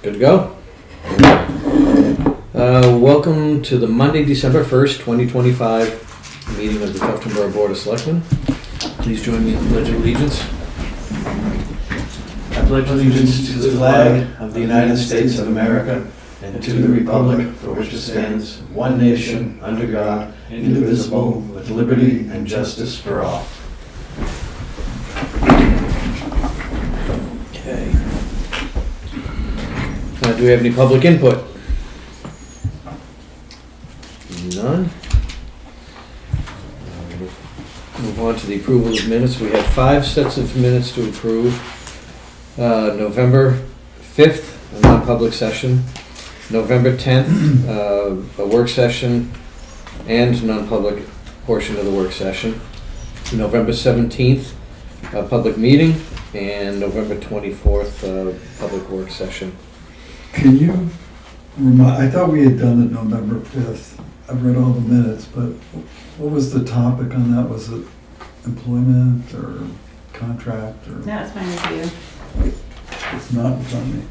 Good to go? Welcome to the Monday, December 1st, 2025 meeting of the Tufton Borough Board of Selectmen. Please join me in the Pledge of Allegiance. I pledge allegiance to the flag of the United States of America and to the republic for which it stands, one nation, under God, indivisible, with liberty and justice for all. Okay. Do we have any public input? None. Move on to the approval of minutes. We have 5 sets of minutes to approve. November 5th, a non-public session. November 10th, a work session and non-public portion of the work session. November 17th, a public meeting, and November 24th, public work session. Can you remind, I thought we had done it November 5th. I've read all the minutes, but what was the topic on that? Was it employment or contract or? That was my review. It's not in front of me.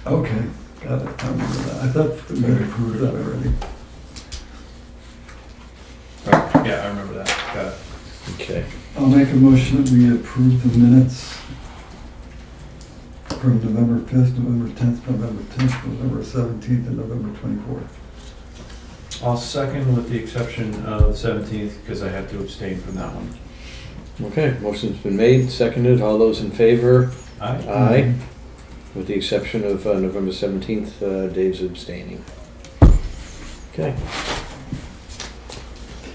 No. Okay, got it. I remember that. I thought we had approved that already. Yeah, I remember that. Got it. Okay. I'll make a motion that we approve the minutes from November 5th, November 10th, November 10th, November 17th, and November 24th. I'll second with the exception of the 17th because I have to abstain from that one. Okay, motion's been made, seconded. All those in favor? Aye. Aye. With the exception of November 17th, Dave's abstaining. Okay.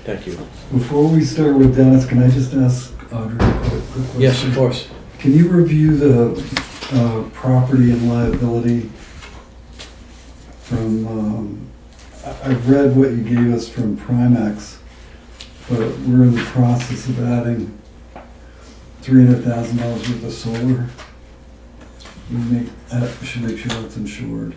Thank you. Before we start with Dennis, can I just ask Audrey a quick question? Yes, of course. Can you review the property and liability from, I've read what you gave us from Primex, but we're in the process of adding $300,000 worth of solar. We should make sure that's insured.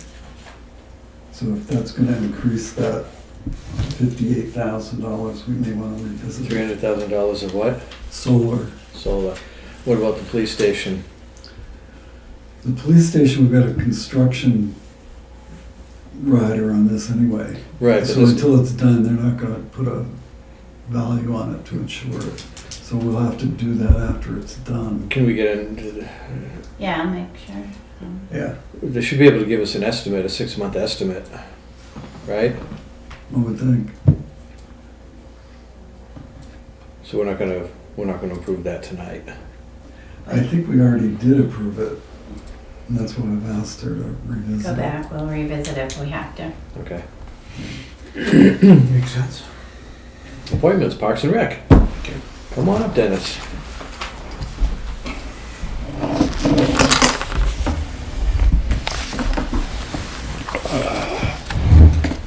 So if that's gonna increase that $58,000, we may want to revisit it. $300,000 of what? Solar. Solar. What about the police station? The police station, we've got a construction rider on this anyway. Right. So until it's done, they're not gonna put a value on it to insure it. So we'll have to do that after it's done. Can we get in? Yeah, I'll make sure. Yeah, They should be able to give us an estimate, a 6-month estimate, right? I would think. So we're not gonna approve that tonight. I think we already did approve it. And that's why I've asked her to revisit Go it. back, we'll revisit if we have to. Okay. Makes sense. Appointments, Parks and Rec. Come on up, Dennis.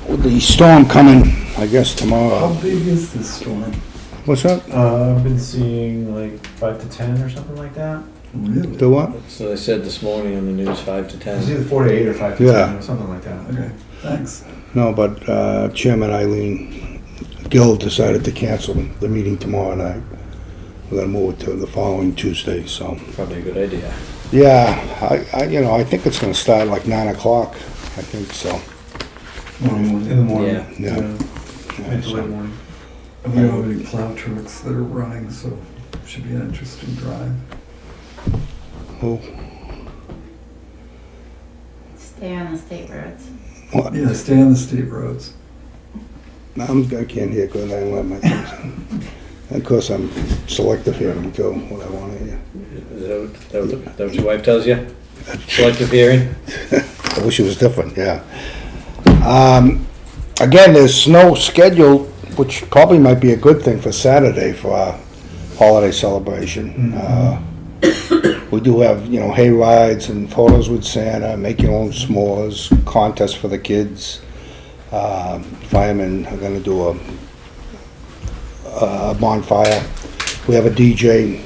With the storm coming, I guess How tomorrow. big is this storm? What's that? I've been seeing like 5 to 10 or something like that. Really? The what? So they said this morning on the news 5 to It's 10. either 4 to 8 or 5 to Yeah. 10 or something like that. Okay, thanks. No, but Chairman Eileen Gill decided to cancel the meeting tomorrow night. We're gonna move it to the following Tuesday, so. Probably a good idea. Yeah, I think it's gonna start like 9 o'clock, I think so. In the morning. Yeah. Yeah. Mid to late morning. We don't have any plow trucks that are running, so it should be an interesting drive. Who? Stay on the state roads. What? Yeah, stay on the state roads. I can't hear good, I don't let my things in. Of course, I'm selective hearing too, what I wanna hear. Is that what your wife tells you? Selective hearing? I wish it was different, yeah. Again, there's snow scheduled, which probably might be a good thing for Saturday for our holiday celebration. We do have, hay rides and photos with Santa, make your own s'mores, contest for the kids. Firemen are gonna do a bonfire. We have a DJ,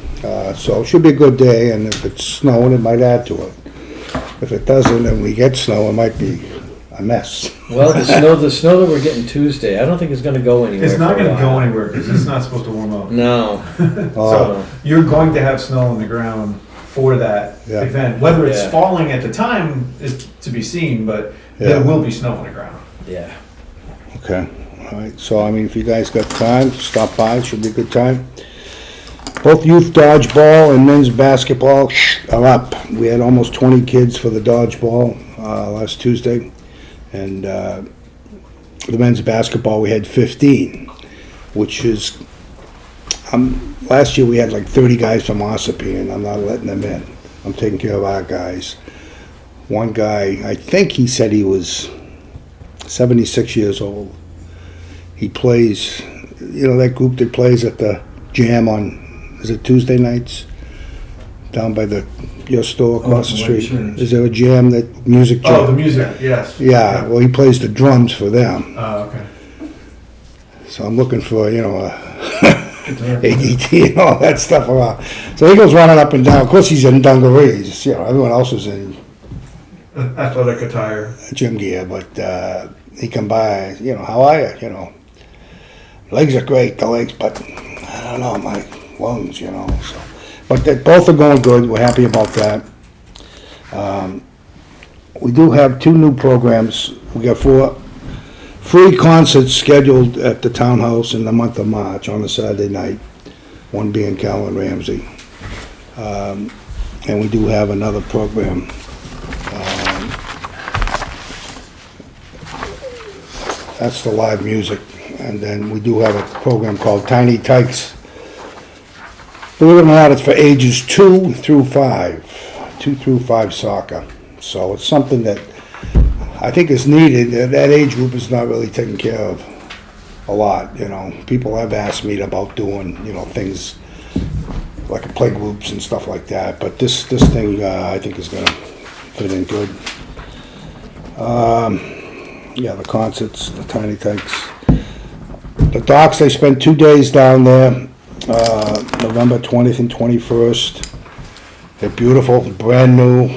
so it should be a good day, and if it's snowing, it might add to it. If it doesn't and we get snow, it might be a mess. Well, the snow that we're getting Tuesday, I don't think it's gonna go anywhere. It's not for a gonna go while. anywhere, because it's not supposed to warm up. No. Oh, So, you're going to have snow on the ground for that Yeah. event. Whether it's Yeah. falling at the time is to be seen, but Yeah. there will be snow on the ground. Yeah. okay. All right, so I mean, if you guys got time, stop by, should be a good time. Both youth dodgeball and men's basketball are up. We had almost 20 kids for the dodgeball last Tuesday. And the men's basketball, we had 15, which is, last year we had like 30 guys from Ossipee, and I'm not letting them in. I'm taking care of our guys. One guy, I think he said he was 76 years old. He plays, that group that plays at the Jam on, is it Tuesday nights? Down by your store across the White street. Church. Is there a jam, that music jam? Oh, the music, yes. Yeah, well, he plays the drums for them. Oh, okay. So I'm looking for, a Guitar. ADT and all that stuff around. So he goes running up and down. Of course, he's in dungarees. Everyone else is in Athletic attire. gym gear, but he come by, how are you? Legs are great, the legs, but I don't know, my lungs, so. But both are going good. We're happy about that. We do have 2 new programs. We got 4 free concerts scheduled at the townhouse in the month of March on a Saturday night, one being Calvin Ramsey. And we do have another program. That's the live music. And then we do have a program called Tiny Tykes. Believe it or not, it's for ages 2 through 5. 2 through 5 soccer. So it's something that I think is needed. That age group is not really taken care of a lot, People have asked me about doing, things like play groups and stuff like that. But this thing, I think is gonna fit in good. Yeah, the concerts, the Tiny Tykes. The docks, they spent 2 days down there, November 20th and 21st. They're beautiful, brand new.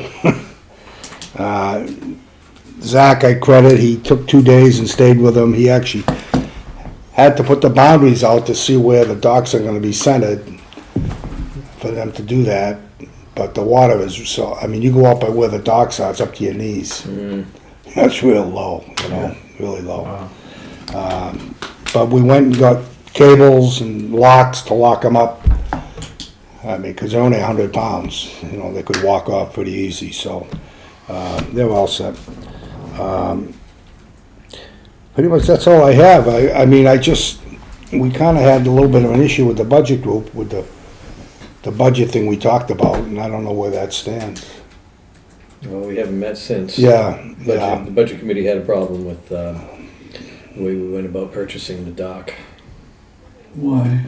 Zach, I credit, he took 2 days and stayed with them. He actually had to put the boundaries out to see where the docks are gonna be centered for them to do that. But the water is so, you go up by where the docks are, it's up to your knees. That's real low, really low. Wow. But we went and got cables and locks to lock them up. Because they're only 100 pounds, they could walk off pretty easy, so they're all set. Pretty much that's all I have. We kind of had a little bit of an issue with the budget group, with the budget thing we talked about, and I don't know where that stands. Well, we haven't met since. Yeah. The budget committee had a problem with the way we went about purchasing the dock, Why?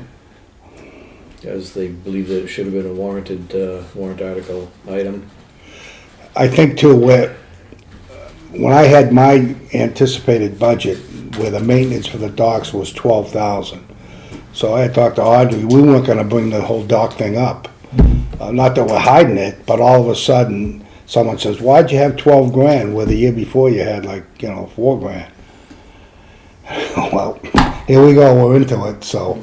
as they believe that it should have been a warrant article item. I think too, when I had my anticipated budget, where the maintenance for the docks was 12,000. So I had talked to Audrey, we weren't gonna bring the whole dock thing up. Not that we're hiding it, but all of a sudden, someone says, why'd you have 12 grand where the year before you had 4 grand? Well, here we go, we're into it, so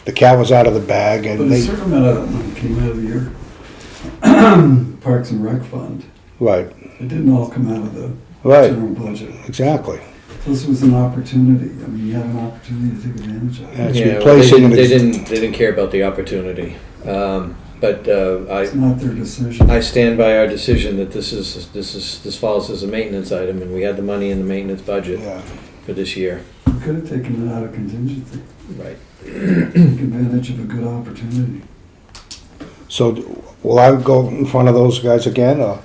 the cat was out of the bag, But and a they, certain amount of that money came out of your Parks and Rec fund. right, It didn't all come out of the right, general budget. exactly. This was an opportunity. You had an opportunity to take advantage of it. That's Yeah, well, replacing they it. didn't care about the opportunity. But It's not their decision. I stand by our decision that this falls as a maintenance item, and we had the money in the maintenance budget Yeah. for this year. You could have taken it out of contingency. Right. Take advantage of a good opportunity. So will I go in front of those guys again, or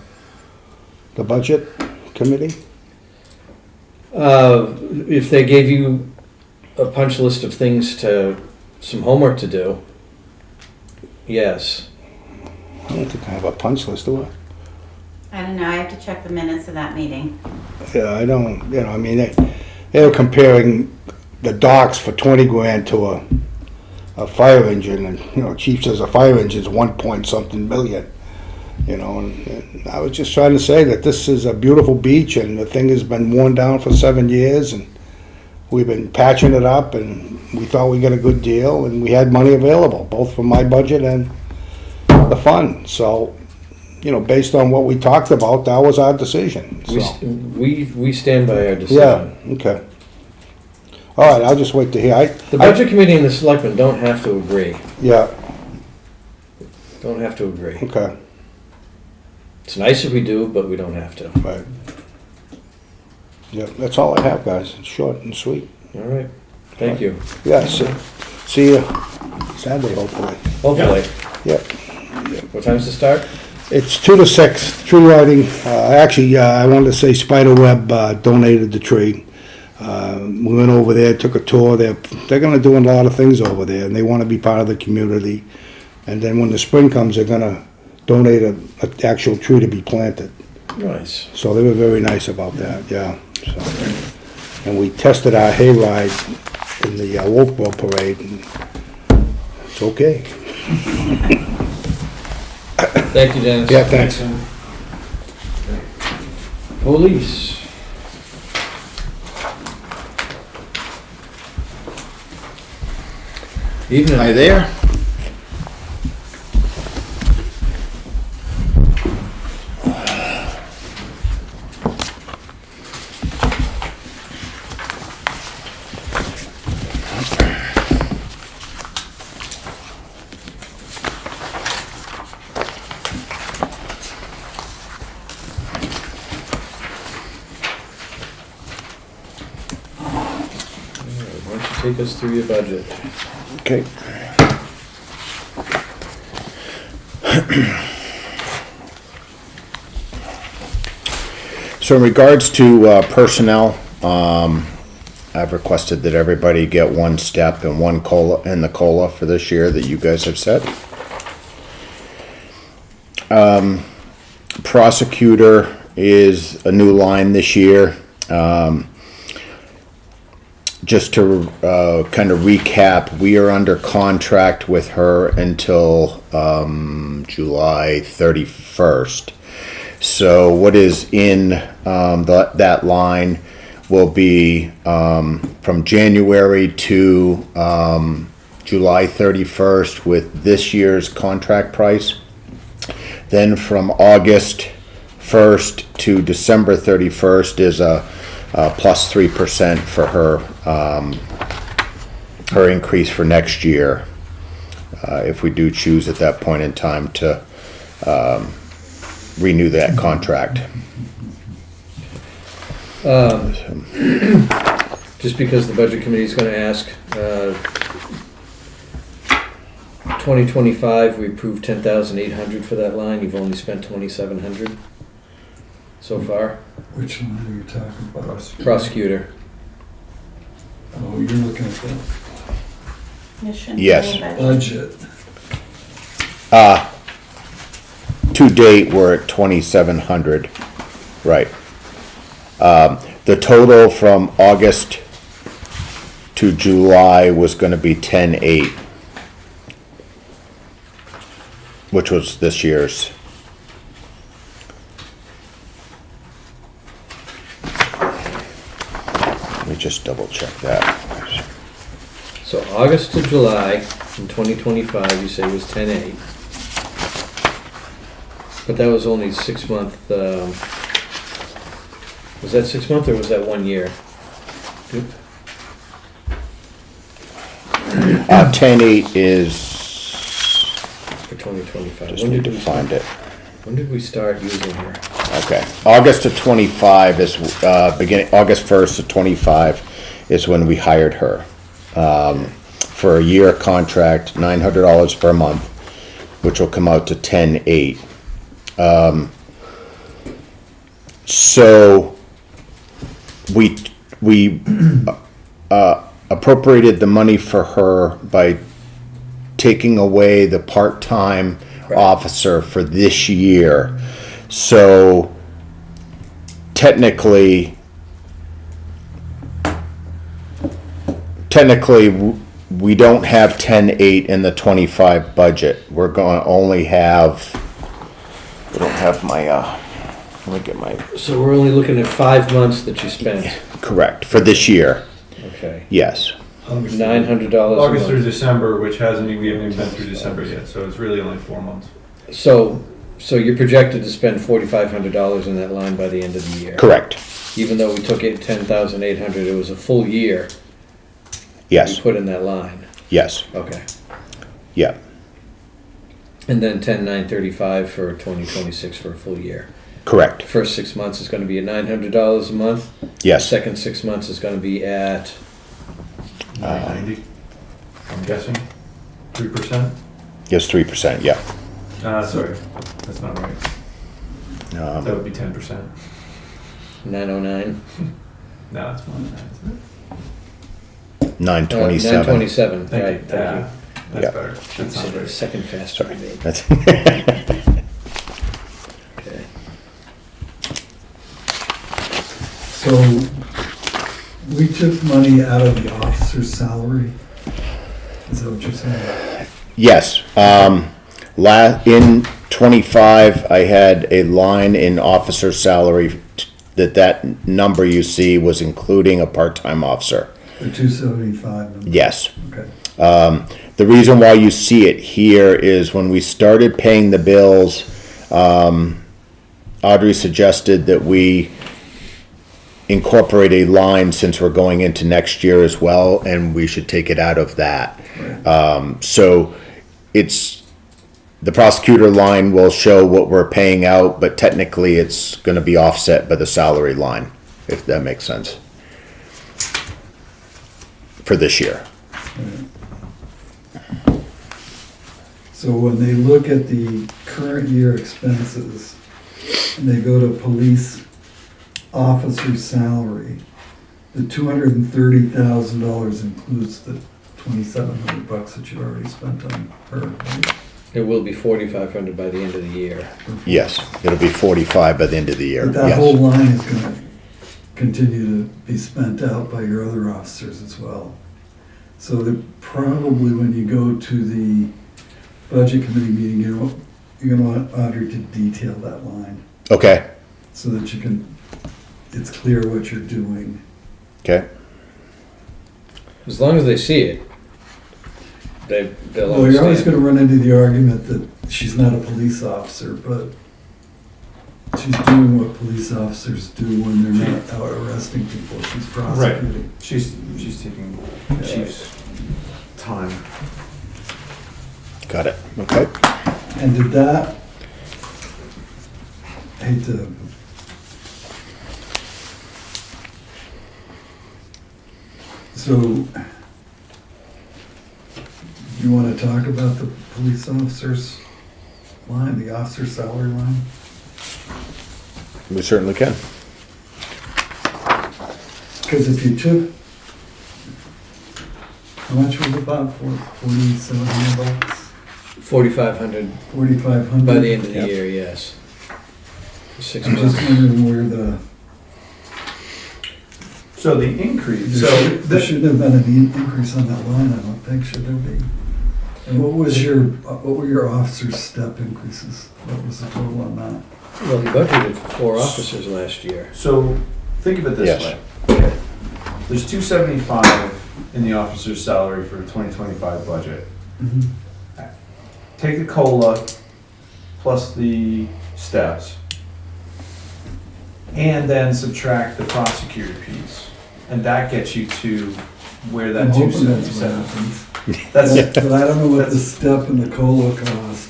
the budget committee? If they gave you a punch list of things some homework to do, yes. I don't think I have a punch list, do I? I don't know, I have to check the minutes of that meeting. Yeah, I don't, they were comparing the docks for 20 grand to a fire engine, and, chief says a fire engine's 1 point something million. you know, and I was just trying to say that this is a beautiful beach, and the thing has been worn down for 7 years, and we've been patching it up, and we thought we got a good deal, and we had money available, both from my budget and the fund. So, you know, based on what we talked about, that was our decision. We, So, we stand by our yeah, decision. okay. All right, I'll just wait to hear. The budget committee and the selectmen don't have to agree. Yeah, Don't have to agree. okay, It's nice if we do, but we don't have to. right. Yeah, that's all I have, guys. It's short and sweet. All right. Thank you. Yeah, see you Saturday, hopefully. Hopefully. Yep. What time's the start? It's 2 to 6, tree lighting. Actually, I wanted to say Spiderweb donated the tree. We went over there, took a tour. They're going to do a lot of things over there, and they want to be part of the community. And then when the spring comes, they're going to donate an actual tree to be planted. Nice. So they were very nice about that, yeah. So, and we tested our hayride in the Wolfboro Parade, and it's okay. Thank you, Dennis. Yeah, thanks. Police. Evening. Hi there. Why don't you take us through your budget? Okay. So in regards to personnel, I've requested that everybody get one step and one COLA and the COLA for this year that you guys have set. Prosecutor is a new line this year. Just to kind of recap, we are under contract with her until July 31st. So what is in that line will be from January to July 31st with this year's contract price. Then from August 1st to December 31st is a plus 3% for her her increase for next year, if we do choose at that point in time to renew that contract. Just because the budget committee is going to ask, 2025, we approved 10,800 for that line. You've only spent 2,700 so far. Which one are you talking about? Prosecutor. Oh, you're looking at the Mission Yes. budget. budget. To date, we're at 2,700, right. The total from August to July was gonna be 10,800, which was this year's. Let me just double check that. So August to July in 2025, you say was 10.8. But that was only 6 month, was that 6 month or was that 1 year? 10,800 is, For 2025. just need to find it. When did we start using her? Okay, August of 25 is, beginning, August 1st of 25 is when we hired her. For a year contract, $900 per month, which will come out to 10,800. So we appropriated the money for her by taking away the part-time Right. officer for this year. So technically, we don't have 10,800 in the 25 budget. We're going to only have I don't have my, let me get my, So we're only looking at 5 months that you spent. correct, for this year, Okay. yes. $900 a August through month. December, which hasn't, we haven't even been through December yet, so it's really only 4 months. So you're projected to spend $4,500 in that line by the end of the year. Correct, Even though we took it 10,800, it was a full year yes, you put in that line. yes, Okay. yeah, And then 10,935 for 2026 for a full year. correct, First 6 months is going to be at $900 a month. yes, Second 6 months is going to be at 990, I'm guessing, 3%? yes, 3%, yeah. Sorry, that's not right. That would be 10%. 909. No, that's more than that, isn't it? 927. 927. Thank Right. you. Thank Yeah, you. that's Yeah. better. You That said sounds it a right. second faster Sorry, than me. that's, Okay. So we took money out of the officer's salary? Is that what you're saying? yes, in 25, I had a line in officer salary that number you see was including a part-time officer. The 275 number? Yes. Okay. The reason why you see it here is when we started paying the bills, Audrey suggested that we incorporate a line since we're going into next year as well, and we should take it out of that. So it's, the prosecutor line will show what we're paying out, but technically it's gonna be offset by the salary line, if that makes sense. For this year. So when they look at the current year expenses and they go to police officer salary, the $230,000 includes the $2,700 that you already spent on her, right? It will be 4,500 by the end of the year. Yes, it'll be 45 by the end of the year, But that whole yes. line is gonna continue to be spent out by your other officers as well. So that probably when you go to the budget committee meeting, you're gonna want Audrey to detail that line Okay, so that you can, it's clear what you're doing. okay, As long as they see it, they'll Well, you're always understand. gonna run into the argument that she's not a police officer, but she's doing what police officers do when they're not out arresting people. She's prosecuting. She's taking the chief's time. got it, okay. And did that, I hate to, so, you wanna talk about the police officers line, the officer salary line? We certainly can. Because if you took, how much was it about, $4,700? 4,500 4,500? by the end of the Yep. year, yes. 6 I'm just months. wondering where the, So the increase, there shouldn't have been an increase on that line, I don't think, should there be? And what were your officers' step increases? What was the total on that? Well, he budgeted for 4 officers last year. So think of it this Yes. way. There's 275 in the officer's salary for the 2025 budget. Take the COLA plus the steps, and then subtract the prosecutor piece. And that gets you to where that I'm hoping that's what 277. happens. That's, But I don't know what the that's- step and the COLA cost.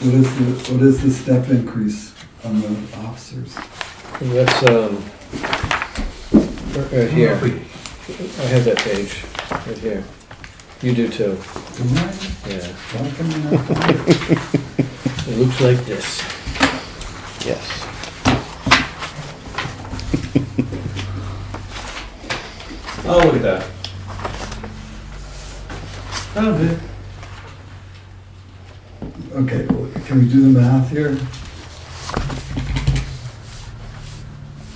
What is the step increase on the officers? That's, right here. I have that page, right here. You do too, Do I? yeah. Why come you not find it? It looks like this. Yes. oh, look at that. Oh, good. Okay, well, can we do the math here?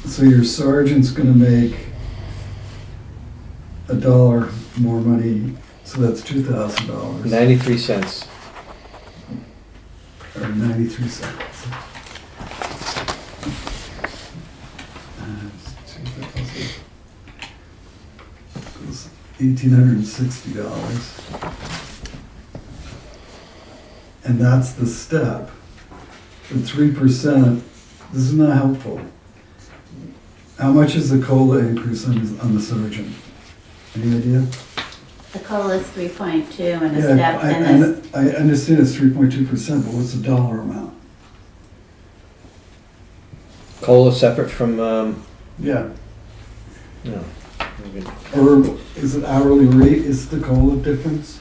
So your sergeant's gonna make $1 more money, so that's $2,000. 93 cents. Or 93 cents. $1,860. And that's the step. The 3%, this is not helpful. How much is the COLA increase on the sergeant? Any idea? The COLA is 3.2 and the Yeah, step I and understand it's 3.2%, but what's the dollar amount? COLA separate from, Yeah. no. Or is it hourly rate, is the COLA difference?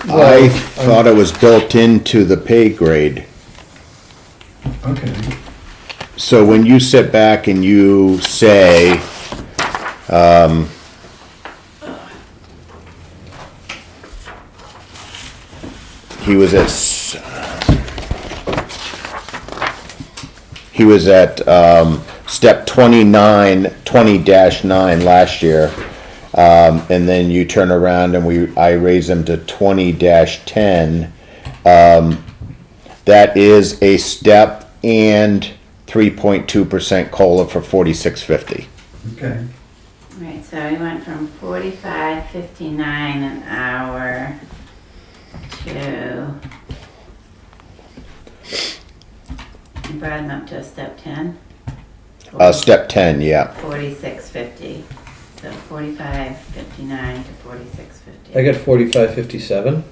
I thought it was built into the pay grade. Okay. So when you sit back and you say, he was at, step 20-9 last year. And then you turn around and I raise him to 20-10. That is a step and 3.2% COLA for 46.50. Okay. right, so we went from 45.59 an hour to, you brought him up to a step 10? Step 10, yeah. 46.50. So 45.59 to 46.50. I got 45.57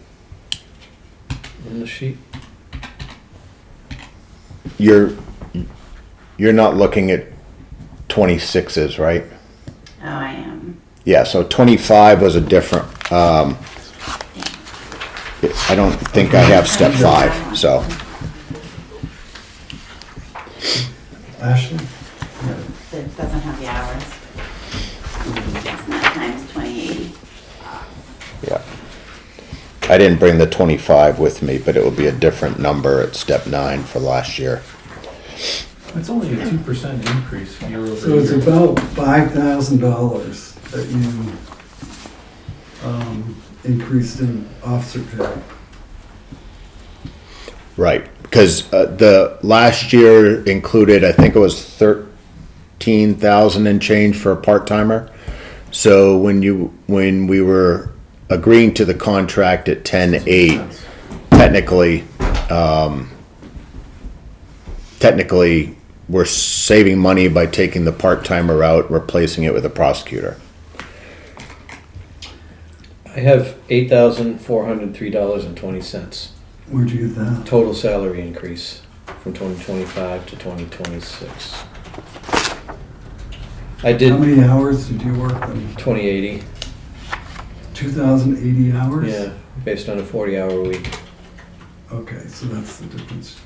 in the sheet. You're not looking at 26s, right? Oh, I am. Yeah, so 25 was a different, I don't think I have step 5, so. Ashley? It doesn't have the hours. It's not times 2080. Yeah. I didn't bring the 25 with me, but it will be a different number at step 9 for last year. It's only a 2% increase year over So it's year. about $5,000 that you increased in officer pay. Right, because the last year included, I think it was 13,000 and change for a part-timer. So when we were agreeing to the contract at 10-8, technically, we're saving money by taking the part-timer out, replacing it with a prosecutor. I have $8,403.20. Where'd you get that? Total salary increase from 2025 to 2026. I How did many hours did you work then? 2080, 2,080 hours? yeah, based on a 40-hour week. Okay, so that's the difference.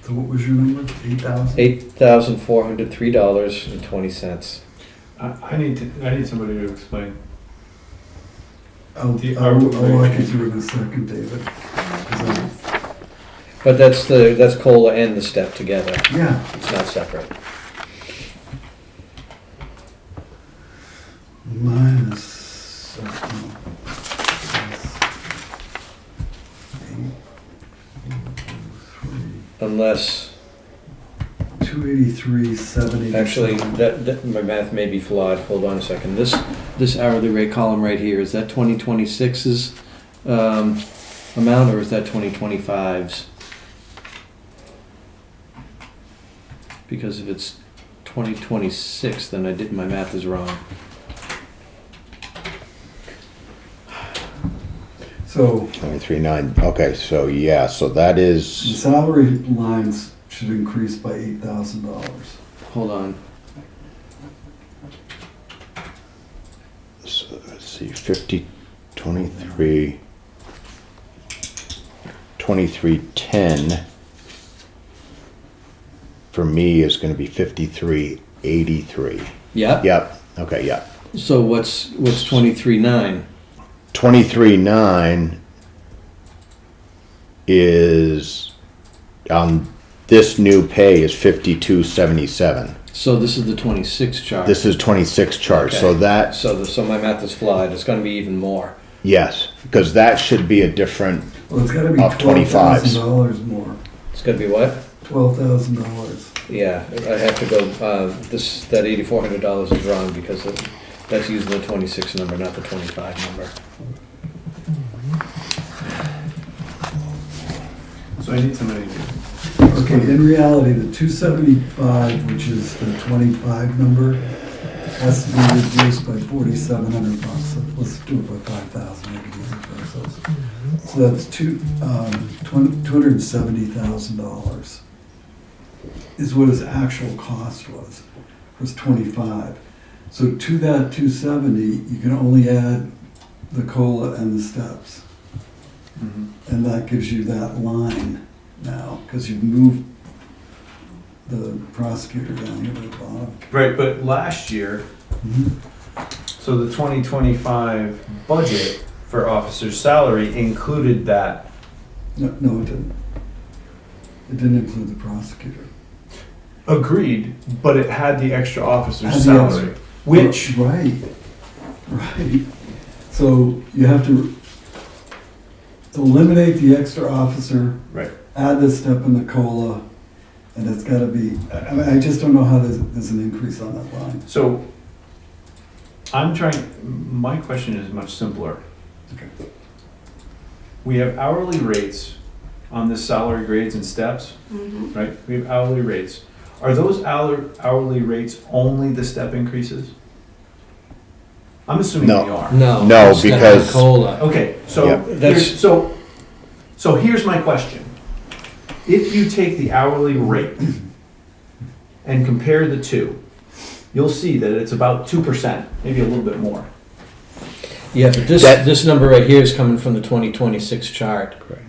So what was your number? 8,000? $8,403.20. I need somebody to explain. I'll walk you through in a second, David. 'Cause But that's COLA and the step together. yeah, It's not separate. minus. Unless, 283, 787. actually, that my math may be flawed. Hold on a second. This hourly rate column right here, is that 2026's amount, or is that 2025's? Because if it's 2026, then my math is wrong. So 23.9, okay, so yeah, so that the is, salary lines should increase by $8,000. Hold on. so let's see, 50, 23, 2310 for me is gonna be 53.83. Yeah. Yep, okay, yep. So what's 23.9? 23.9 is, on this new pay is 52.77. So this is the 26 chart. This is 26 charge, so Okay. that, So my math is flawed. It's going to be even more. yes, because that should be a different, Well, it's gotta be Of 25s. $12,000 more. It's going to be what? $12,000. Yeah, I have to go. That $8,400 is wrong because the That's using the 26 number, not the 25 number. So I need somebody to. Okay, in reality, the 275, which is the 25 number, has to be reduced by 4,700 bucks. So let's do it by 5,000, make it easy for ourselves. So that's $270,000 is what his actual cost was 25. So to that 270, you can only add the COLA and the steps. And that gives you that line now, because you've moved the prosecutor down here to the bottom. Right, but last year, so the 2025 budget for officer's salary included that. No, it didn't. It didn't include the prosecutor. Agreed, but it had the extra officer's Had the salary, extra- which, Right. So you have to eliminate the extra officer, right, add the step in the COLA, and it's gotta be, I mean, I just don't know how there's an increase on that line. so my question is much simpler. Okay. We have hourly rates on the salary grades and steps, Mhm. right? We have hourly rates. Are those hourly rates only the step increases? I'm assuming they No. are. No. No, it's got the because- COLA. Okay, so, Yeah. That's- so here's my question. If you take the hourly rate and compare the two, you'll see that it's about 2%, maybe a little bit more. Yeah, but That- this number right here is coming from the 2026 chart. Correct.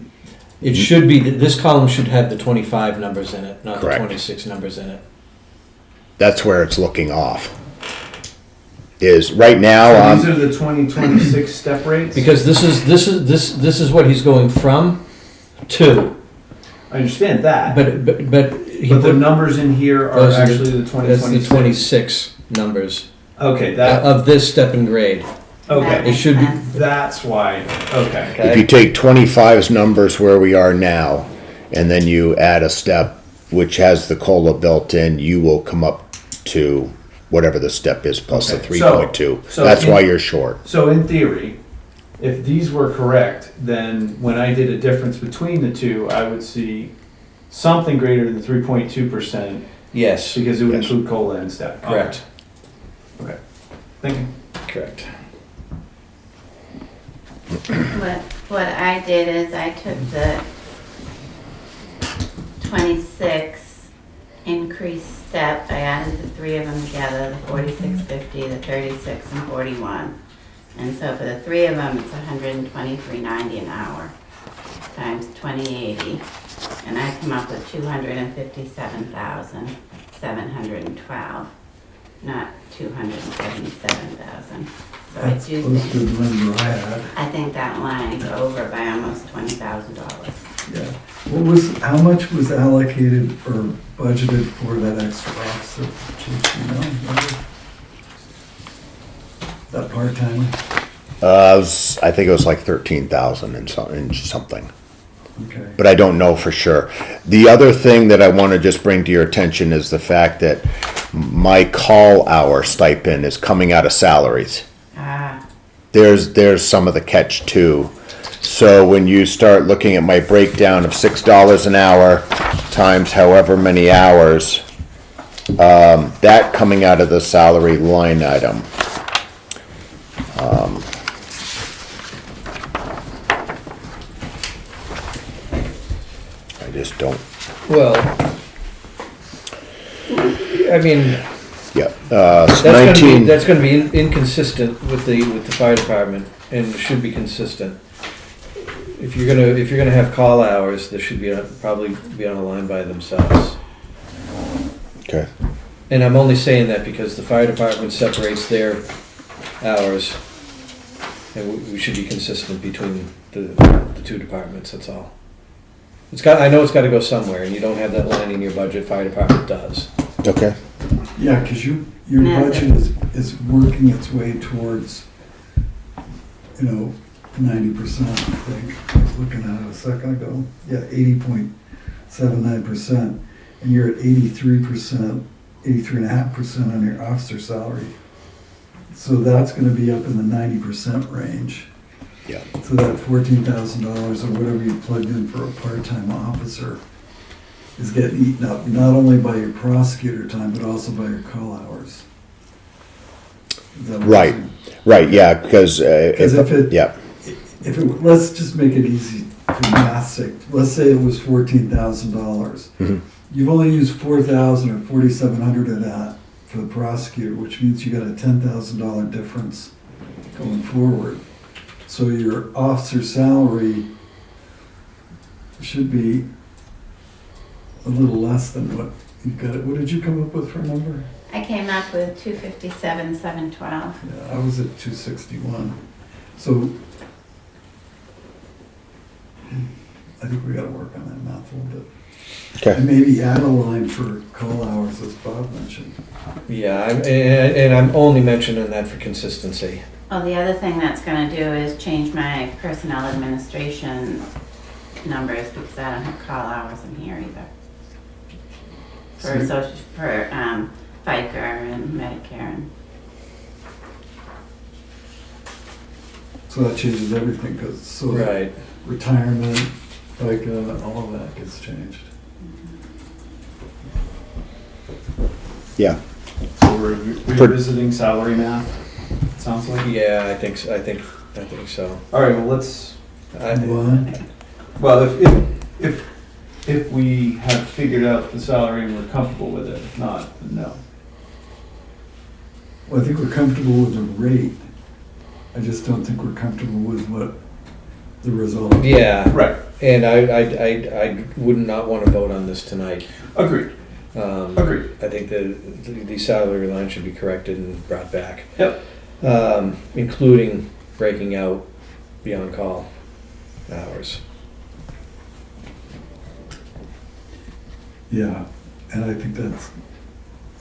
It should be, this column should have the 25 numbers in it, not the Correct. 26 numbers in it. That's where it's looking off. Is right now, So these are the 2026 step rates? Because this is what he's going from to, I understand that, but he but the put, numbers in here are those are actually the that's the 2026. 26 numbers Okay, that, of this step and grade. okay, It should be, that's why, okay. if you take 25's numbers where we are now, and then you add a step which has the COLA built in, you will come up to whatever the step is plus the Okay, 3.2. so That's in- why you're short. So in theory, if these were correct, then when I did a difference between the two, I would see something greater than 3.2% yes, because it would Yes. include COLA and step. Okay. correct, Okay, thank you. correct. What I did is I took the 26 increased step, I added the three of them together, the 4650, the 36 and 41. And so for the three of them, it's $123.90 an hour times 2080. And I come up with 257,712, not 277,000. So I That's do close to think, the number I had. I think that line's over by almost $20,000. Yeah. How much was allocated or budgeted for that extra officer? Chief, you know, remember? That part-timer? I think it was like 13,000 and something. Okay. But I don't know for sure. The other thing that I want to just bring to your attention is the fact that my call hour stipend is coming out of salaries. Ah, There's some of the catch too. So when you start looking at my breakdown of $6 an hour times however many hours, that coming out of the salary line item. I just don't, Well, I mean, yeah, that's gonna be inconsistent with the fire department, and should be consistent. If you're gonna have call hours, they should probably be on a line by themselves. Okay, And I'm only saying that because the fire department separates their hours, and we should be consistent between the two departments, that's all. I know it's gotta go somewhere, and you don't have that line in your budget, fire department does. okay. Yeah, because your Massive. budget is working its way towards, 90%, I think. I was looking at it a second ago. Yeah, 80.79%. And you're at 83%, 83.5% on your officer salary. So that's gonna be up in the 90% range. Yeah. So that $14,000 or whatever you plugged in for a part-time officer is getting eaten up, not only by your prosecutor time, but also by your call hours. Is that what Right. you're saying? Right, yeah, because, 'Cause if it- yeah, If it, let's just make it easy for math's sake. Let's say it was $14,000. Mhm. You've only used 4,000 or 4,700 of that for the prosecutor, which means you got a $10,000 difference going forward. So your officer salary should be a little less than what you got. What did you come up with for a number? I came up with 257, 712. Yeah, I was at 261. So I think we gotta work on that math a little bit. okay, And maybe add a line for call hours, as Bob mentioned. Yeah, and I'm only mentioning that for consistency. Oh, the other thing that's gonna do is change my personnel administration numbers because I don't have call hours in here either. For So- social, for, FICA and Medicare and, So that changes everything, because so Right. retirement, FICA, all of that gets changed. yeah, So we're revisiting salary math, it sounds like. Yeah, I think so. All right, well, let's, What? well, if we have figured out the salary and we're comfortable with it, if not, then no. Well, I think we're comfortable with the rate. I just don't think we're comfortable with what the result. Yeah, Right, and I would not want to vote on this tonight. agreed, agreed. I think the salary line should be corrected and brought back. Yep. Including breaking out the on-call hours. Yeah, and I think that's,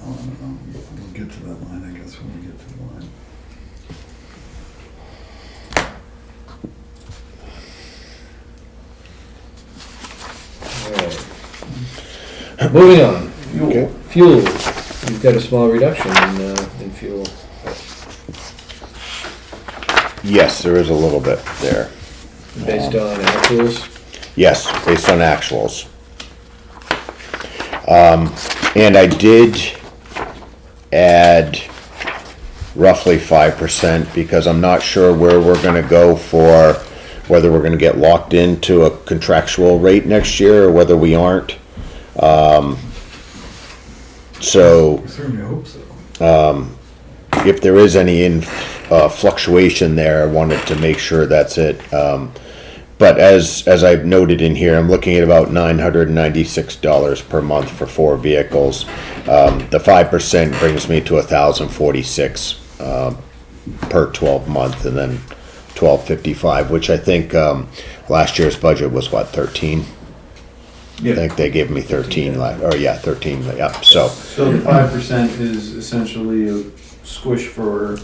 I don't know, we'll get to that line, I guess, when we get to the line. All right. Moving on. okay. Fuel. You've got a small reduction in fuel. Yes, there is a little bit there. Based on actuals. Yes, based on actuals. And I did add roughly 5% because I'm not sure where we're gonna go for, whether we're gonna get locked into a contractual rate next year or whether we aren't. So I certainly hope so. if there is any fluctuation there, I wanted to make sure that's it. But as I've noted in here, I'm looking at about $996 per month for 4 vehicles. The 5% brings me to $1,046 per 12 month, and then $1,255, which I think last year's budget was what, 13? I think they gave me 13 13. Yeah. So So the 5% is essentially a squish for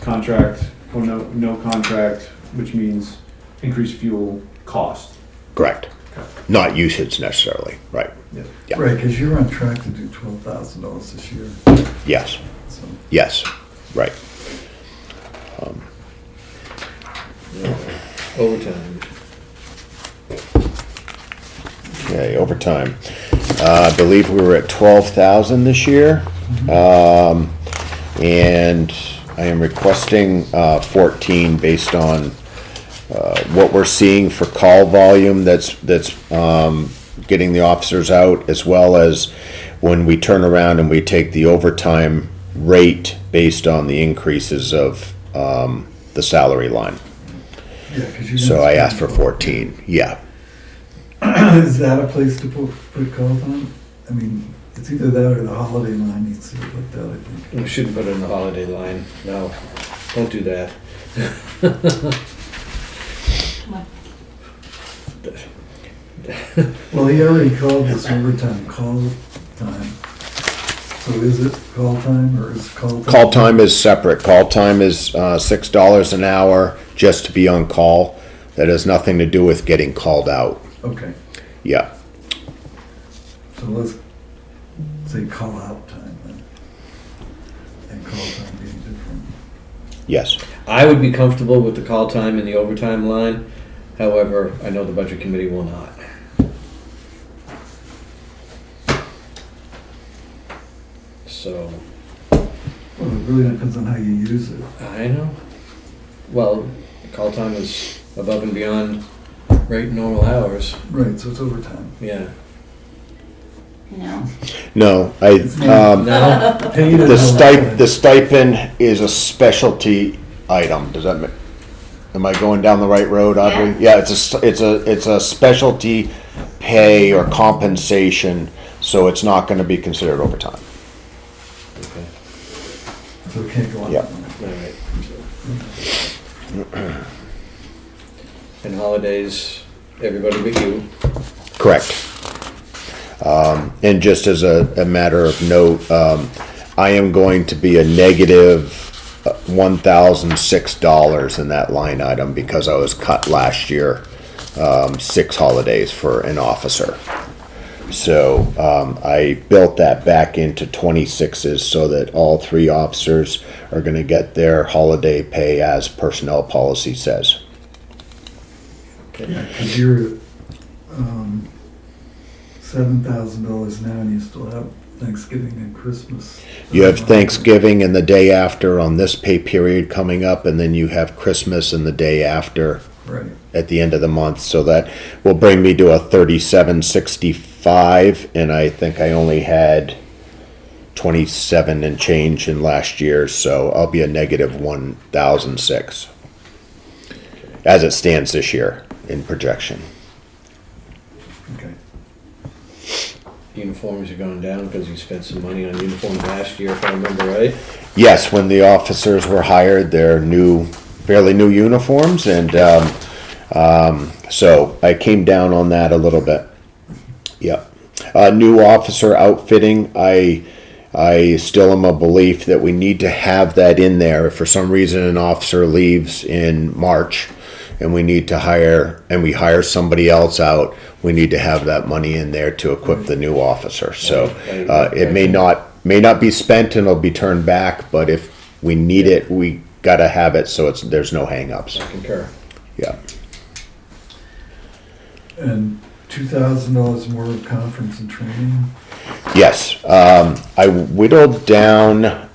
contract or no contract, which means increased fuel cost. correct, Okay. not usage necessarily. Right. Yeah. Yeah. Right, because you're on track to do $12,000 this year, Yes. so. Yes. Right. Overtime. Okay, overtime. I believe we were at 12,000 this year. And I am requesting 14 based on what we're seeing for call volume that's getting the officers out, as well as when we turn around and we take the overtime rate based on the increases of the salary line. Yeah, 'cause you're So not I asked for spending- 14, yeah. Is that a place to put call time? I mean, it's either that or the holiday line needs to be looked at, I think. We shouldn't put it in the holiday line. No, don't do that. Well, he already called this overtime call time. So is it call time or is call time? Call time is separate. Call time is $6 an hour just to be on call. That has nothing to do with getting called out. Okay, Yeah, so let's say call out time then. And call time being different. Yes. I would be comfortable with the call time and the overtime line. However, I know the budget committee will not. So, Well, it really depends on how you use it. I know. Well, the call time is above and beyond rate normal hours. Right, so it's overtime. Yeah. No. No, No? Paid and the stipend is a specialty item. Does that am I going down the right road, Audrey? Yeah, it's a specialty pay or compensation, so it's not gonna be considered overtime. Okay. So it can't go on. Yeah. All right. And holidays, everybody but you. Correct. And just as a matter of note, I am going to be a negative $1,006 in that line item because I was cut last year, 6 holidays for an officer. So I built that back into 26s so that all 3 officers are going to get their holiday pay as personnel policy says. Yeah, because you're $7,000 now and you still have Thanksgiving and Christmas. You have Thanksgiving and the day after on this pay period coming up, and then you have Christmas and the day after Right. at the end of the month. So that will bring me to a 3765, and I think I only had 27 and change in last year, so I'll be a negative 1,006 as it stands this year in projection. Okay. Uniforms are going down because you spent some money on uniforms last year, if I remember right. Yes, when the officers were hired, they're fairly new uniforms, and so I came down on that a little bit. Yep. New officer outfitting, I still am a belief that we need to have that in there. If for some reason an officer leaves in March and we need to hire, and we hire somebody else out, we need to have that money in there to equip the new officer. So it may not be spent and it'll be turned back, but if we need it, we gotta have it so there's no hangups. I concur. Yeah. And $2,000 more of conference and training? Yes, I whittled down,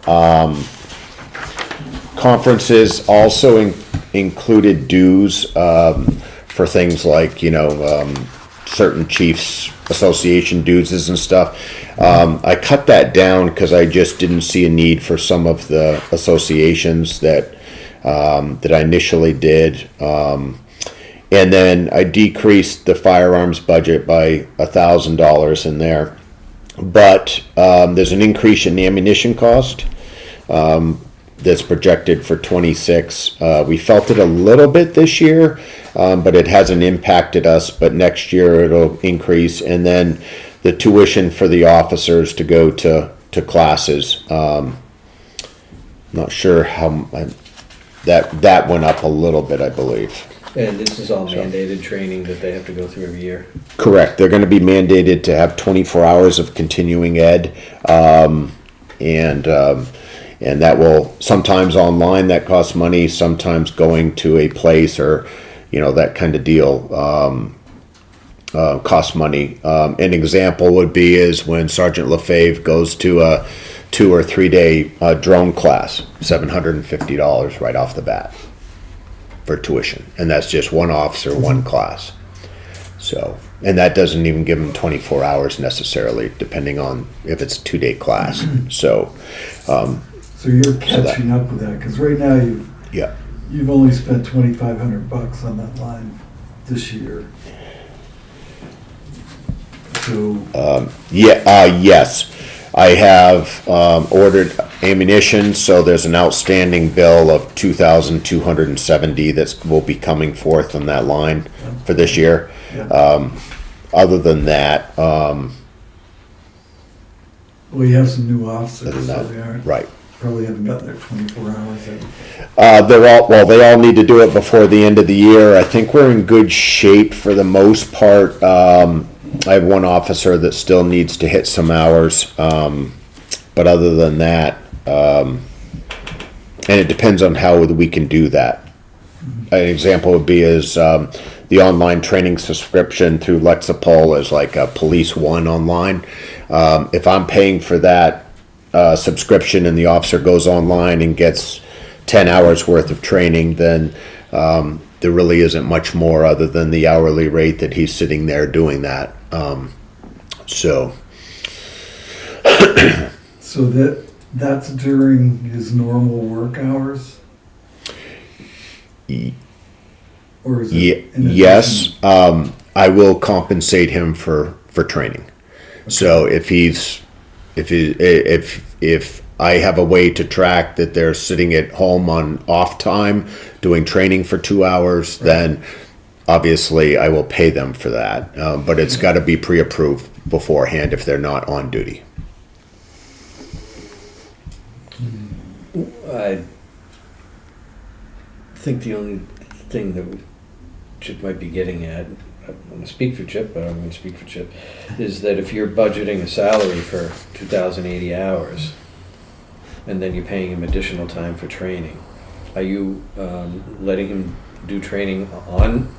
conferences also included dues, for things like, certain chiefs association dues and stuff. I cut that down because I just didn't see a need for some of the associations that I initially did. And then I decreased the firearms budget by $1,000 in there. But there's an increase in the ammunition cost that's projected for 26. We felt it a little bit this year, but it hasn't impacted us. But next year it'll increase. And then the tuition for the officers to go to classes. Not sure how that went up a little bit, I believe. And this is all mandated training that they have to go through every year. Correct. They're going to be mandated to have 24 hours of continuing ed, and that will sometimes online. That costs money. Sometimes going to a place or that kind of deal costs money. An example would be is when Sergeant LaFave goes to a 2 or 3 day drone class, $750 right off the bat for tuition, and that's just one officer, one class. So, and that doesn't even give them 24 hours necessarily, depending on if it's a 2 day class. So you're catching up with that, because right now you've only spent $2,500 on that line this year. So yes, I have ordered ammunition, so there's an outstanding bill of $2,270 that will be coming forth on that line for this year. yeah. Other than that, Well, you have some new officers, Other so than that, they aren't, right. probably haven't got their 24 hours in. They all need to do it before the end of the year. I think we're in good shape for the most part. I have one officer that still needs to hit some hours, but other than that, and it depends on how we can do that. An example would be the online training subscription through Lexipol is like a Police One online. If I'm paying for that subscription and the officer goes online and gets 10 hours worth of training, then there really isn't much more other than the hourly rate that he's sitting there doing that. So that's during his normal work hours? Or is it in addition? yes, I will compensate him for training. So if I have a way to track that they're sitting at home on off time doing training for 2 hours, then obviously I will pay them for that. But it's got to be pre-approved beforehand if they're not on duty. I think the only thing that Chip might be getting at, I'm going to speak for Chip, but I'm going to speak for Chip, is that if you're budgeting a salary for 2,080 hours, and then you're paying him additional time for training, are you letting him do training on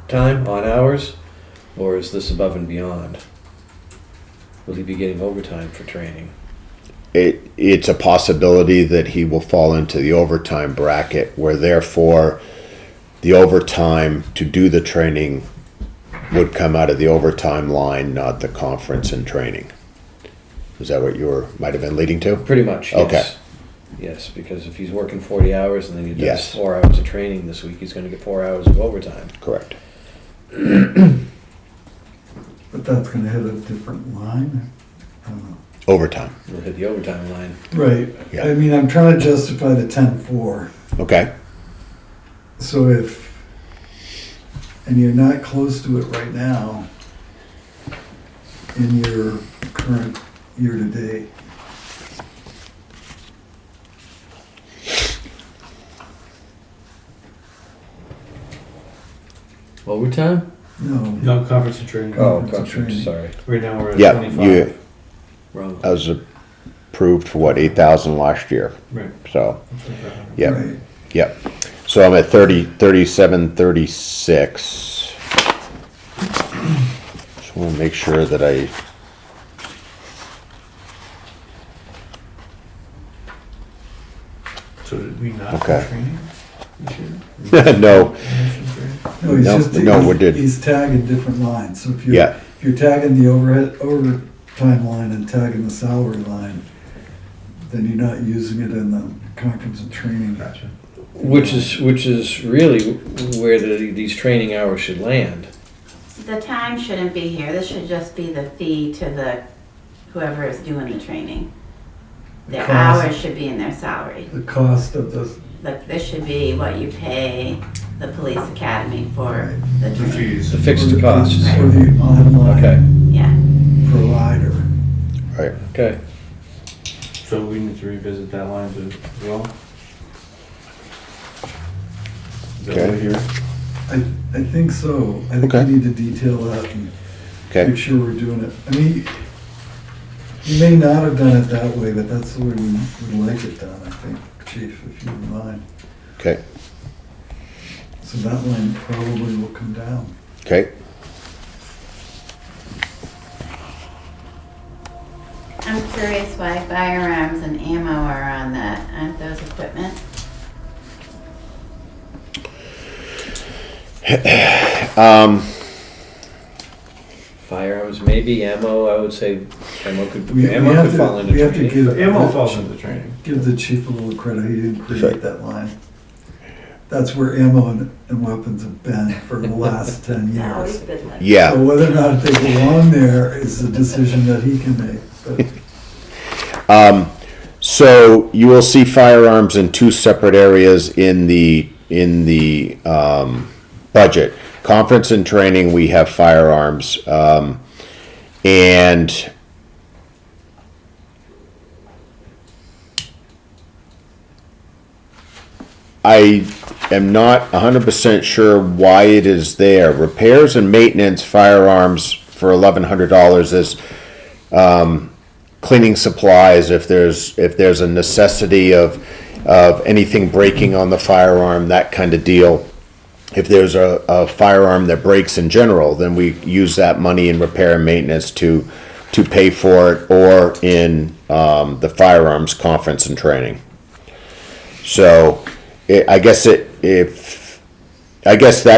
time, on hours, or is this above and beyond? Will he be getting overtime for training? It's a possibility that he will fall into the overtime bracket, where therefore the overtime to do the training would come out of the overtime line, not the conference and training. Is that what you might have been leading to? Pretty much, yes. Okay. Yes, because if he's working 40 hours and then he does Yes. 4 hours of training this week, he's going to get 4 hours of overtime. Correct. But that's gonna hit a different line? I don't know. Overtime. We'll hit the overtime line. Right, Yeah. I mean, I'm trying to justify the 10-4. Okay. So and you're not close to it right now in your current year-to-date. Overtime? No. No, conference and training. Oh, Conference and conference, training. sorry. Right now we're at Yeah, 25. Wrong. I was approved for what, 8,000 last year. Right. So, 2500. yeah, Right. yeah. So I'm at 37, 36. Just want to make sure that I, So did we not Okay. do training this year? no, No, he's No, just, no, we did. he's tagging different lines, so if Yeah. you're tagging the overtime line and tagging the salary line, then you're not using it in the conference and training. Gotcha. Which is really where these training hours should land. The time shouldn't be here, this should just be the fee to the, whoever is doing the training. The Cost. hours should be in their salary. The cost of the, Like, this should be what you pay the police academy for Right. the training. The fixed costs. For the online Okay, Yeah, provider. right. okay. So we need to revisit that line as well? Is that Okay. what you're- I think so. I think we Okay. need to detail that and Okay. make sure we're doing it. I mean, you may not have done it that way, but that's the way we would like it done, I think, Chief, if you don't mind. Okay. So that line probably will come down. Okay. I'm curious why firearms and ammo are on that, aren't those equipment? Firearms, maybe ammo, I would say ammo could, We ammo have could to- fall into we have to training. give- Ammo falls into training. Give the chief a little credit, he didn't Sure. create that line. That's where ammo and weapons have been for the last 10 It's always years. been like. Yeah. So whether or not they belong there is a decision that he can make. But So you will see firearms in two separate areas in the budget. Conference and training, we have firearms, and I am not 100% sure why it is there. Repairs and maintenance firearms for $1,100 is cleaning supplies if there's a necessity of of anything breaking on the firearm, that kind of deal. If there's a firearm that breaks in general, then we use that money in repair and maintenance to pay for it, or in the firearms conference and training. So I guess that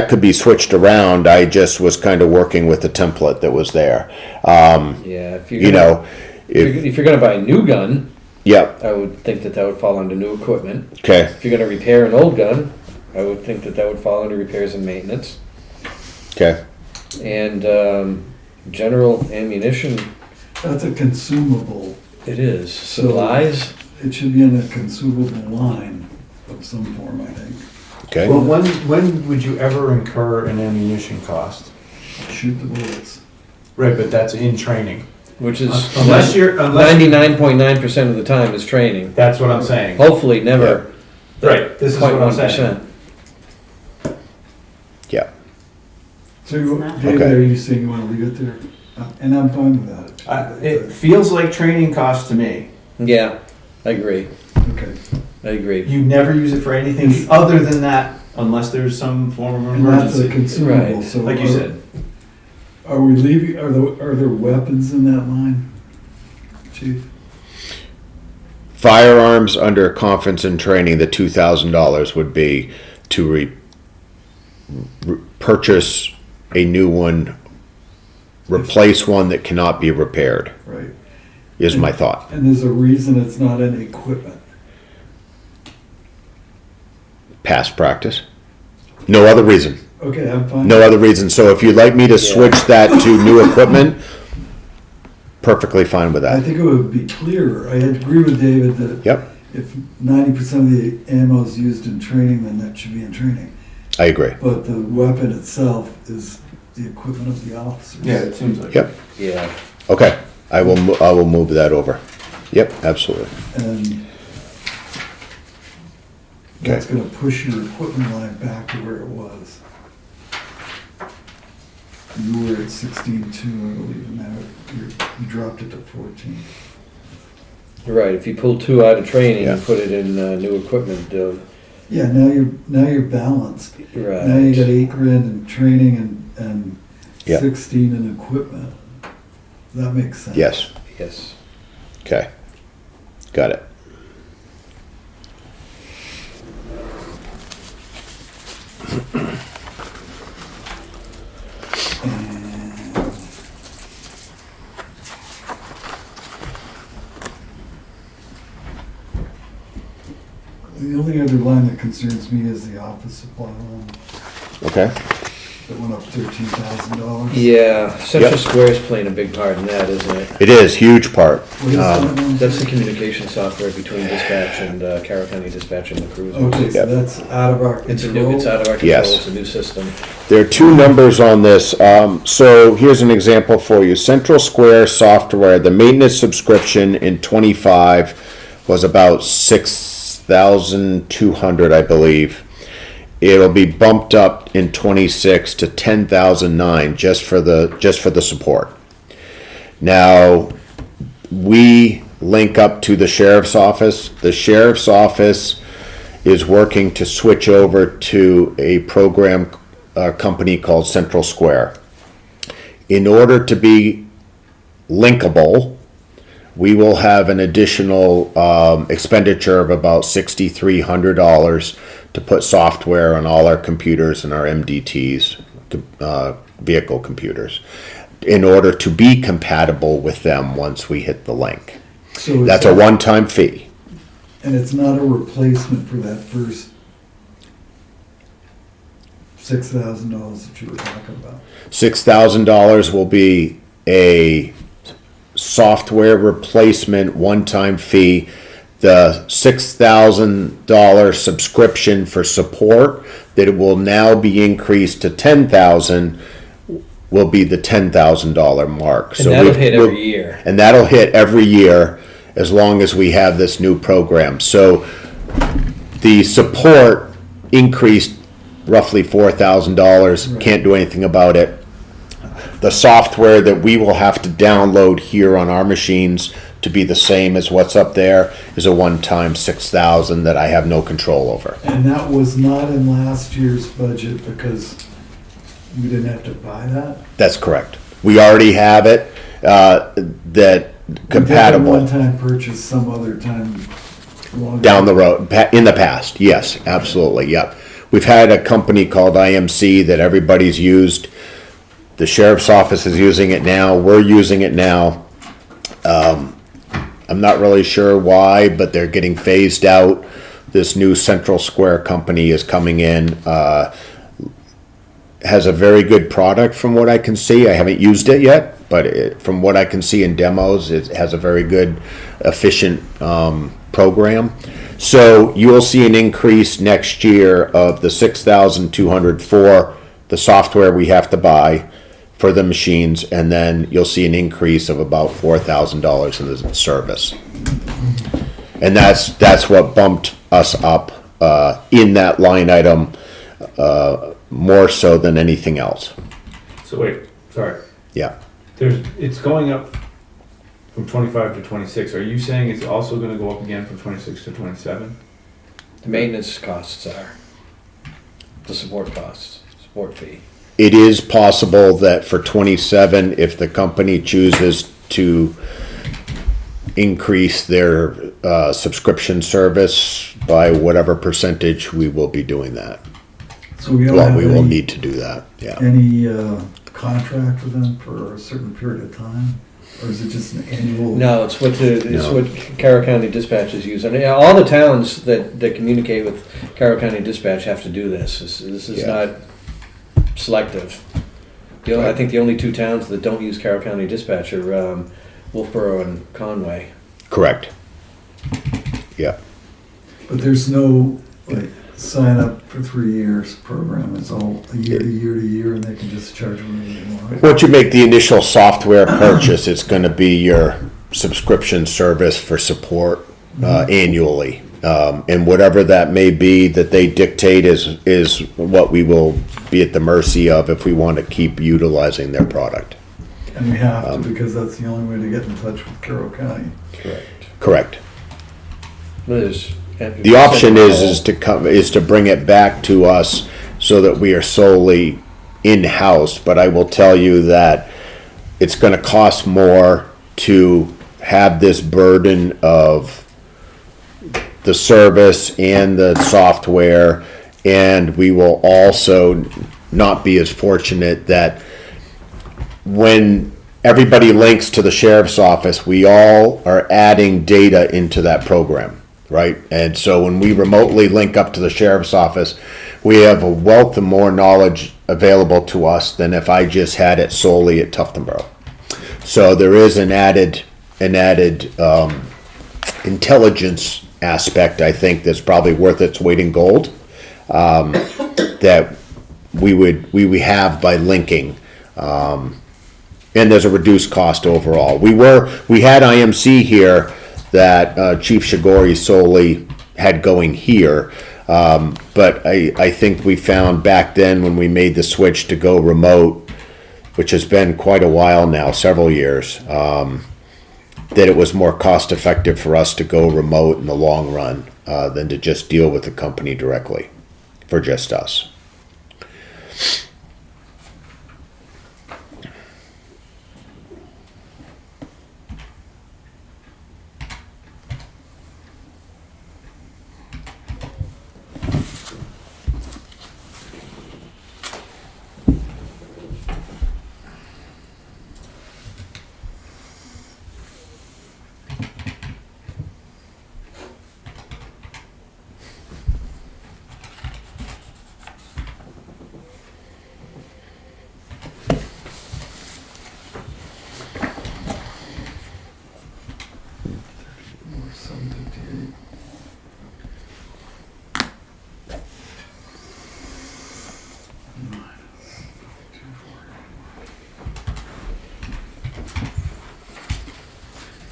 could be switched around. I just was kind of working with the template that was there. Yeah, if you're You gonna, know, if you're gonna buy a new gun, yep, I would think that would fall under new equipment. okay, If you're gonna repair an old gun, I would think that would fall under repairs and maintenance. okay. And general ammunition, That's a consumable. it is. Supplies, It should be in a consumable line of some form, I think. Okay. Well, when would you ever incur an ammunition cost? Shoot the bullets. Right, but that's in training. which is Unless you're, 99.9% of the time is training. that's what I'm saying. Hopefully never Right, this is what I'm saying. 0.1%. Yeah, So, you- It's not- David, Okay. are you saying you want to leave it there? And I'm fine with that. It feels like training costs to me. Yeah, I agree. Okay. I agree. You never use it for anything other than that, unless there's some form of And that's a emergency, consumable, Right. so. like you said. Are we leaving, are there weapons in that line, chief? firearms under conference and training, the $2,000 would be to purchase a new one, replace one that cannot be repaired, Right. is my thought. And there's a reason it's not in equipment. Past practice. No other reason. Okay, I'm fine. No other reason. So if you'd like me to switch that to new equipment, perfectly fine with I that. think it would be clearer. I agree with David that Yep, if 90% of the ammo is used in training, then that should be in training. I agree. But the weapon itself is the equipment of the officers. Yeah, it seems like. Yep, Yeah. okay. I will move that over. Yep, absolutely. And that's gonna push your equipment line back to where it was. You were at 16.2, I believe, and now you dropped it to 14. Right, if you pull two out of training Yeah. and put it in new equipment, Yeah, now you're balanced. right. Now you got 8 grand in training and Yep. 16 in equipment. That makes sense. Yes, Yes. okay. Got it. The only other line that concerns me is the office supply line Okay, that went up $13,000. Yeah, Central Yep. Square's playing a big part in that, isn't it? it is, huge part. What is that one? That's the communication software between dispatch and Carroll County Dispatch and the cruisers. Okay, so Yep. that's out of our It's control. it's out of our control, Yes. it's a new system. There are two numbers on this. So here's an example for you. Central Square software, the maintenance subscription in '25 was about 6,200, I believe. It'll be bumped up in '26 to 10,009 just for the support. Now, we link up to the sheriff's office. The sheriff's office is working to switch over to a program company called Central Square. In order to be linkable, we will have an additional expenditure of about $6,300 to put software on all our computers and our MDTs, vehicle computers, in order to be compatible with them once we hit the link. So it's That's a one-time fee. And it's not a replacement for that first $6,000 that you were talking about. $6,000 will be a software replacement one-time fee. The $6,000 subscription for support that it will now be increased to $10,000 will be the $10,000 mark. And that'll hit every year. And that'll hit every year as long as we have this new program. So the support increased roughly $4,000. Can't do anything about it. The software that we will have to download here on our machines to be the same as what's up there is a one-time 6,000 that I have no control over. And that was not in last year's budget because we didn't have to buy that? That's correct. We already have it, that compatible. We did a one-time purchase some other time. Down the road, in the past, yes, absolutely, yep. We've had a company called IMC that everybody's used. The sheriff's office is using it now, we're using it now. I'm not really sure why, but they're getting phased out. This new Central Square company is coming in, has a very good product from what I can see. I haven't used it yet, but from what I can see in demos, it has a very good, efficient program. So you will see an increase next year of the 6,200 for the software we have to buy for the machines, and then you'll see an increase of about $4,000 in the service. And that's what bumped us up in that line item more so than anything else. So wait, sorry. Yeah. It's going up from 25 to 26. Are you saying it's also gonna go up again from 26 to 27? The maintenance costs are, the support costs, support fee. It is possible that for 27, if the company chooses to increase their subscription service by whatever percentage, we will be doing that. So we don't Well, have we will any, need to do that, yeah. any contract with them for a certain period of time? Or is it just an annual? No, it's what No. what Carroll County Dispatch use. And all the towns that communicate with Carroll County Dispatch have to do this. This is Yeah. not selective. I think the only two towns that don't use Carroll County Dispatch are Wolfboro and Conway. Correct. Yeah. But there's no, like, sign up for 3 years program, it's all a year to year to year, and they can just charge whatever they want. Once you make the initial software purchase, it's gonna be your subscription service for support annually. And whatever that may be that they dictate is what we will be at the mercy of if we want to keep utilizing their product. And we have to, because that's the only way to get in touch with Carroll County. Correct. Correct. There's, The option is to bring it back to us so that we are solely in-house, but I will tell you that it's gonna cost more to have this burden of the service and the software, and we will also not be as fortunate that when everybody links to the sheriff's office, we all are adding data into that program, right? And so when we remotely link up to the sheriff's office, we have a wealth of more knowledge available to us than if I just had it solely at Tuftonboro. So there is an added intelligence aspect, I think, that's probably worth its weight in gold, that we have by linking. And there's a reduced cost overall. We had IMC here that Chief Shigori solely had going here. But I think we found back then when we made the switch to go remote, which has been quite a while now, several years, that it was more cost effective for us to go remote in the long run than to just deal with the company directly for just us.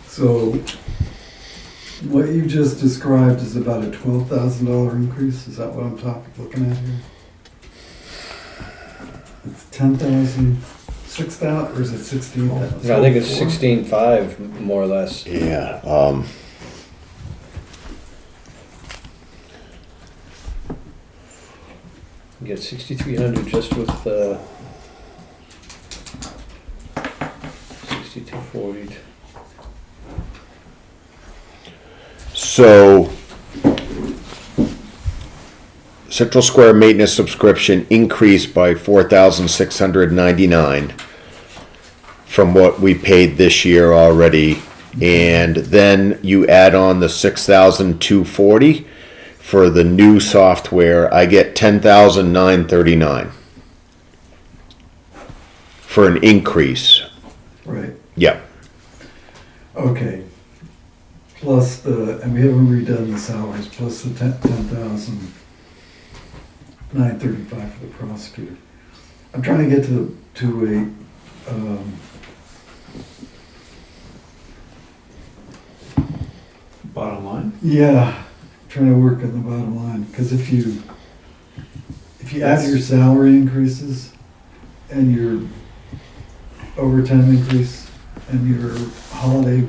So what you just described is about a $12,000 increase, is that what I'm looking at here? It's 10,000 6,000, or is it 16,000? I think it's 16.5, more or less. Yeah, You get 6,300 just with, 6,240. so Central Square maintenance subscription increased by 4,699 from what we paid this year already. And then you add on the 6,240 for the new software, I get 10,939 for an increase. Right, Yep. okay. Plus and we haven't redone the salaries, plus the 10,935 for the prosecutor. I'm trying to get to a, Bottom line? yeah, trying to work on the bottom line, because if you add your salary increases and your overtime increase and your holiday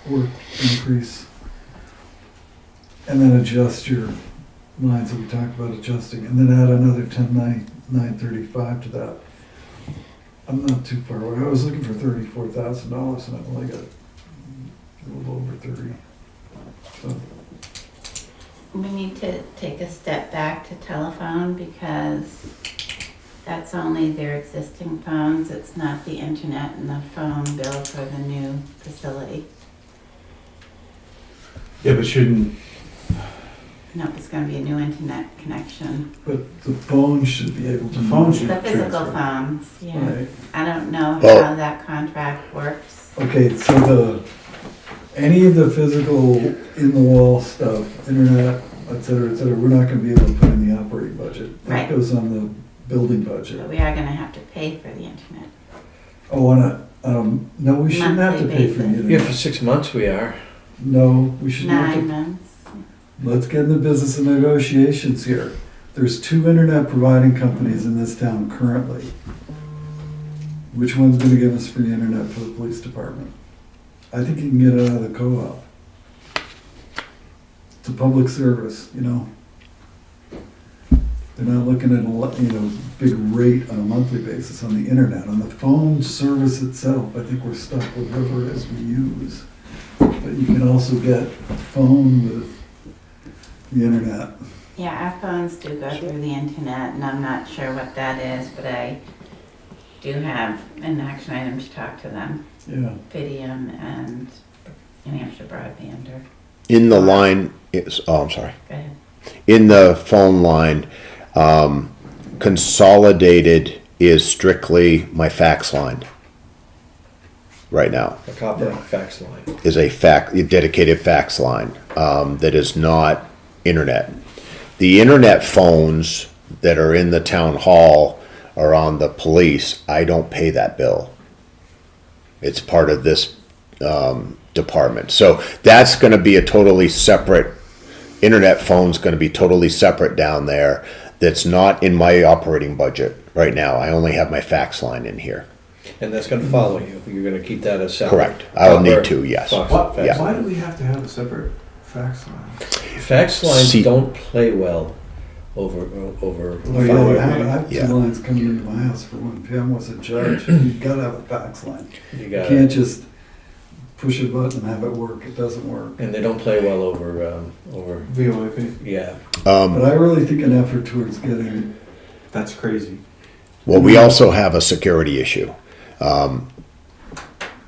work increase, and then adjust your lines that we talked about adjusting, and then add another 10,935 to that, I'm not too far away. I was looking for $34,000 and I've only got a little over 30. So, We need to take a step back to telephone because that's only their existing phones. It's not the internet and the phone bill for the new facility. Yeah, but shouldn't, No, it's gonna be a new internet connection. but the phone should be able to. The phone should- The physical transfer. phones, yeah. Right. I don't know Oh. how that contract works. Okay, so any of the physical in-the-wall stuff, internet, et cetera, we're not gonna be able to put in the operating budget. Right. That goes on the building But budget. we are gonna have to pay for the internet. Oh, no, we shouldn't have to Monthly pay for the basis. Yeah, for internet. 6 months we are. No, we shouldn't have 9 to. months. Let's get in the business of negotiations here. There's 2 internet providing companies in this town currently. Which one's gonna give us free internet for the police department? I think you can get it out of the co-op. It's a public service, you know? They're not looking at big rate on a monthly basis on the internet. On the phone service itself, I think we're stuck with whatever it is we use. But you can also get a phone with the internet. Yeah, our phones do go through the internet, and I'm not sure what that is, but I do have an action item to talk to them. Yeah. Fidium and New Hampshire Broadband, or, In the line is, oh, I'm sorry. go ahead. In the phone line, Consolidated is strictly my fax line right now. A copper Yeah. fax line. Is a dedicated fax line that is not internet. The internet phones that are in the town hall or on the police, I don't pay that bill. It's part of this department. So that's going to be a totally separate, internet phone's going to be totally separate down there. That's not in my operating budget right now. I only have my fax line in here. And that's gonna follow you. You're gonna keep that as separate. Correct. I will need copper to, yes. fax- why, fax why line. do we have to have a separate fax line? Fax lines See- don't play well over. Oh, yeah, I have Yeah. 2 lines coming into my house for when Pam was a judge. You gotta have a fax line. You You got can't it. just push a button and have it work. It doesn't work. And they don't play well over. VoIP? Yeah. But I really think an effort towards getting, That's crazy. Well, we also have a security issue.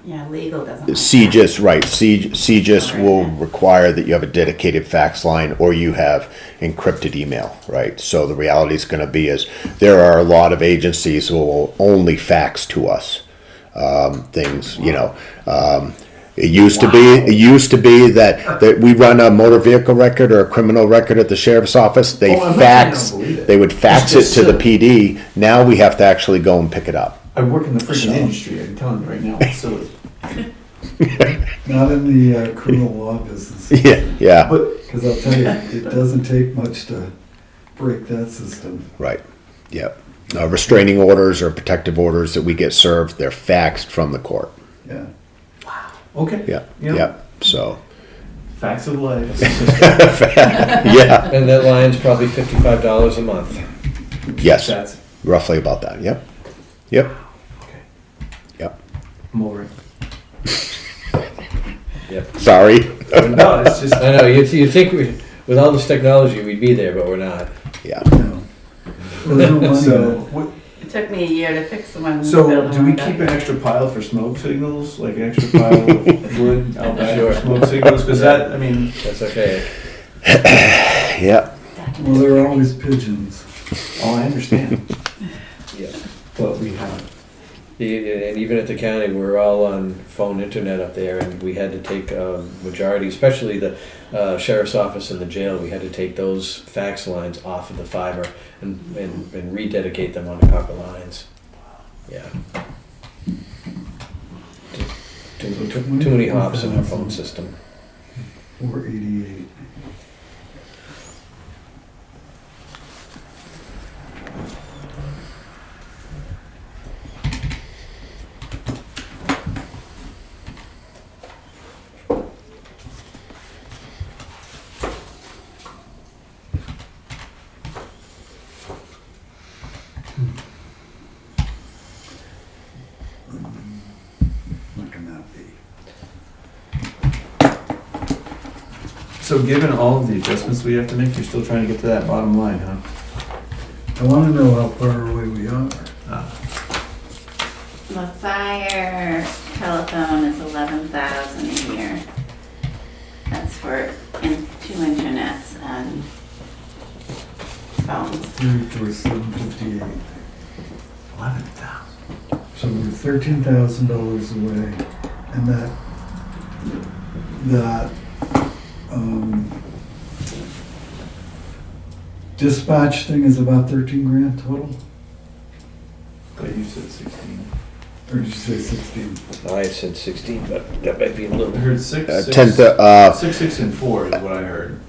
Yeah, legal doesn't. like CGIS, right, CGIS will require that you have a dedicated fax line or you have encrypted email, right? So the reality is gonna be is, there are a lot of agencies who will only fax to us, things, you know. It used to be that we run a motor vehicle record or a criminal record at the sheriff's office, they Oh, I'm not saying I fax, don't believe it. they would fax it It's to the just PD, now we have to actually go and pick it up. I work in the freaking So- industry, I'm telling you right now, it's silly. not in the criminal law business. Yeah, But, Because I'll tell you, it doesn't take much to break that system. right, yep. Restraining orders or protective orders that we get served, they're faxed from the court. Yeah. Okay. Yeah, Yep. yeah, so, Facts of life. yeah, And that line's probably $55 a month. yes, That's, roughly about that, yep, yep, okay, yep. I'm over it. Yep. Sorry. No, it's just, I know, you think with all this technology, we'd be there, but we're not. Yeah. No. Well, there's no money so, in it. what, It took me a year to fix the one. so building do we one keep back. an extra pile for smoke signals, like an extra pile of wood out back Sure. for smoke signals? Because that, I mean, That's okay. Yeah, Well, there are always pigeons. oh, I understand, Yeah. but we have, And even at the county, we're all on phone internet up there, and we had to take majority, especially the sheriff's office and the jail, we had to take those fax lines off of the fiber and rededicate them onto copper lines. Yeah. Too many hops in our phone system. 488. What can that be? so given all of the adjustments we have to make, you're still trying to get to that bottom line, huh? I want to know how far away we are. The fire telephone is 11,000 a year. That's for two internets and phones. 34758. 11,000. So we're $13,000 away, and that dispatch thing is about 13 grand total, But you said 16. or did you say 16? I said 16, but that might be a little I heard six, 6, and 4 is what I heard.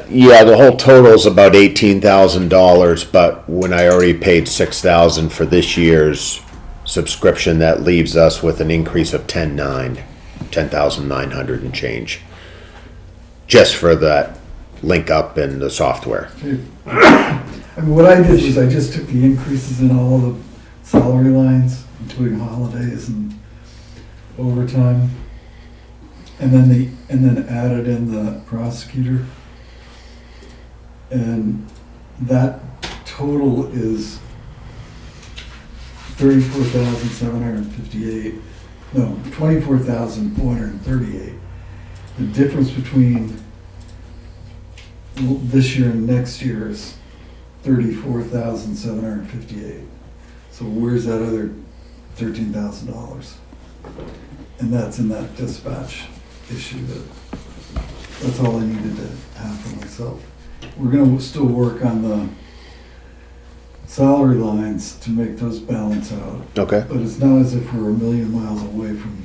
yeah, the whole total's about $18,000, but when I already paid $6,000 for this year's subscription, that leaves us with an increase of 10,900 and change. Just for that link up in the software. I mean, what I did was I just took the increases in all the salary lines, including holidays and overtime, and then added in the prosecutor. And that total is 34,758. No, 24,438. The difference between this year and next year is 34,758. So where's that other $13,000? And that's in that dispatch issue. That's all I needed to have for myself. We're gonna still work on the salary lines to make those balance out, Okay. but it's not as if we're a million miles away from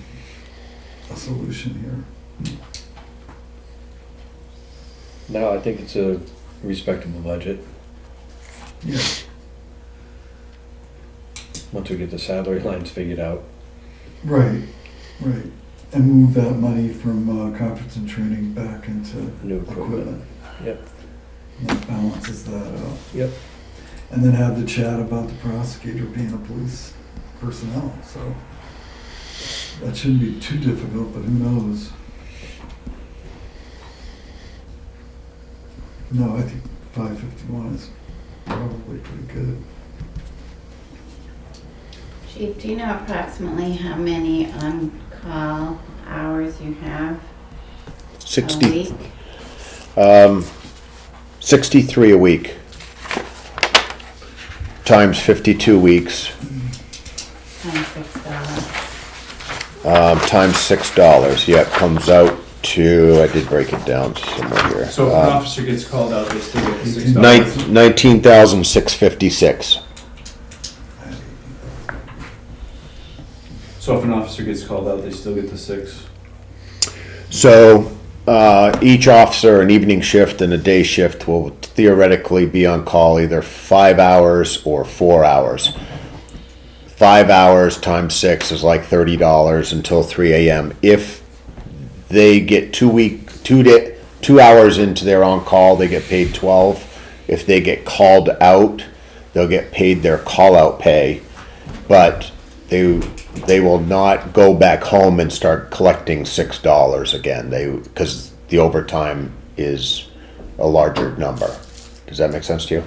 a solution here. No, I think it's a respectable budget. Yeah. Once we get the salary lines figured out. Right, right. And move that money from conference and training back into New equipment. equipment. Yep. And that balances that out. Yep. And then have the chat about the prosecutor being a police personnel, so that shouldn't be too difficult, but who knows? No, I think 551 is probably pretty good. Chief, do you know approximately how many on-call hours you have a 60, week? 63 a week. Times 52 weeks, Times $6. times $6. Yeah, it comes out to, I did break it down somewhere here. So if an officer gets called out, they still get the $6. 19,656. So if an officer gets called out, they still get the 6. So, each officer, an evening shift and a day shift will theoretically be on call either 5 hours or 4 hours. 5 hours times 6 is like $30 until 3 a.m. If they get 2 hours into their on-call, they get paid 12. If they get called out, they'll get paid their call-out pay, but they will not go back home and start collecting $6 again. Because the overtime is a larger number. Does that make sense to you?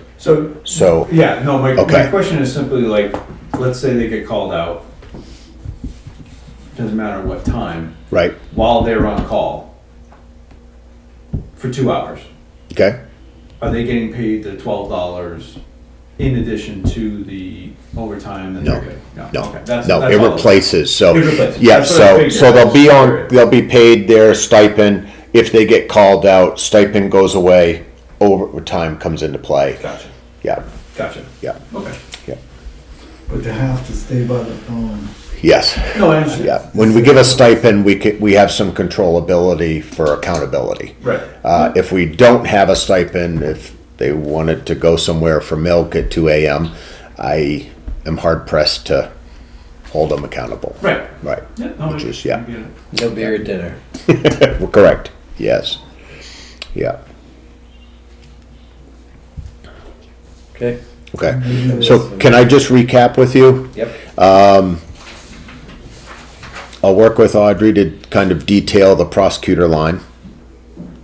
So Yeah, no, my Okay. question is simply like, let's say they get called out, doesn't matter what time, right, while they're on call for 2 hours. okay. Are they getting paid the $12 in addition to the overtime that they're getting? No, Okay, that's no, that's it all. replaces. So It replaces. yeah, That's what I so figured. they'll be That's on. curious. They'll be paid their stipend. If they get called out, stipend goes away. Overtime comes into play. Gotcha, Yeah, gotcha. yeah, Okay. yeah. But to have to stay by the phone. Yes. No, I understand. Yeah. When we give a stipend, we have some controllability for accountability. Right. If we don't have a stipend, if they wanted to go somewhere for milk at 2 a.m., I am hard pressed to hold them accountable. Right. Right. Yeah, no, Which I- is, yeah. I get it. No beer at dinner. Well, correct. Yes. Yeah. Okay? Okay. So can I just recap with you? Yep. I'll work with Audrey to kind of detail the prosecutor line,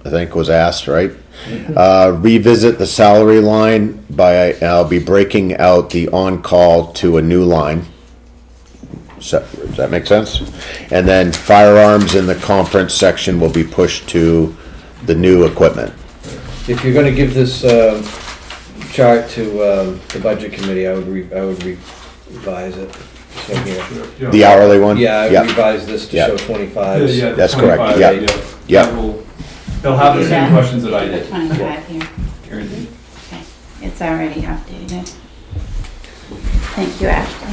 I think was asked, right? Revisit the salary line I'll be breaking out the on-call to a new line. So, does that make sense? And then firearms in the conference section will be pushed to the new equipment. If you're gonna give this chart to the budget committee, I would revise it. So here. Yeah. The hourly one? Yeah, I Yeah, would revise this to Yeah. show Yeah, 25s. yeah, That's correct, 25, yeah. Yeah. They'll have the same Yeah. questions that I The did. 25 here. Guaranteed. Okay, it's already updated. Thank you, Ashley.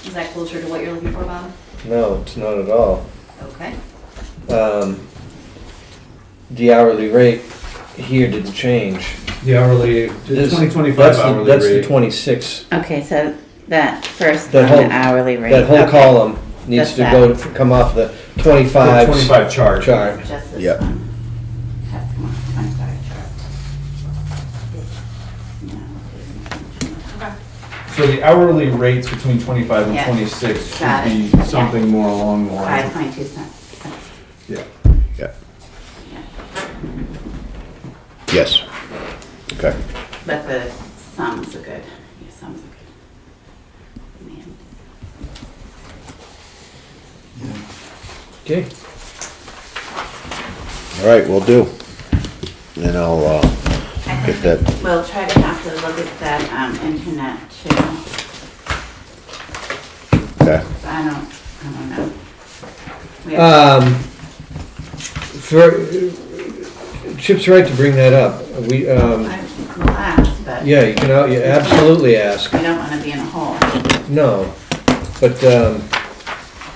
Is that closer to what you're looking for, Bob? No, it's not at all. Okay. The hourly rate here didn't change. The hourly, This- 2025 that's the- hourly That's the rate. 26. Okay, so that first That one, whole- the hourly rate. That whole okay. column needs to That's go, that. come off the The 25 25 chart. chart. Just this Yep. one. Has to come off 25 chart. No. So the hourly rates between 25 and Yeah. 26 Got should it. be something more along the lines. 5.2 cents. Yeah. Yeah. Yes. Okay. But the sums are good. Your sums are good. Man. Okay. All right, we'll do. And I'll, I get think that. we'll try to have to look at that internet too. Okay. I don't know. We have- Chip's right to bring that up. We, I will ask, but yeah, you can, you absolutely ask. we don't want to be in a hole. No, but,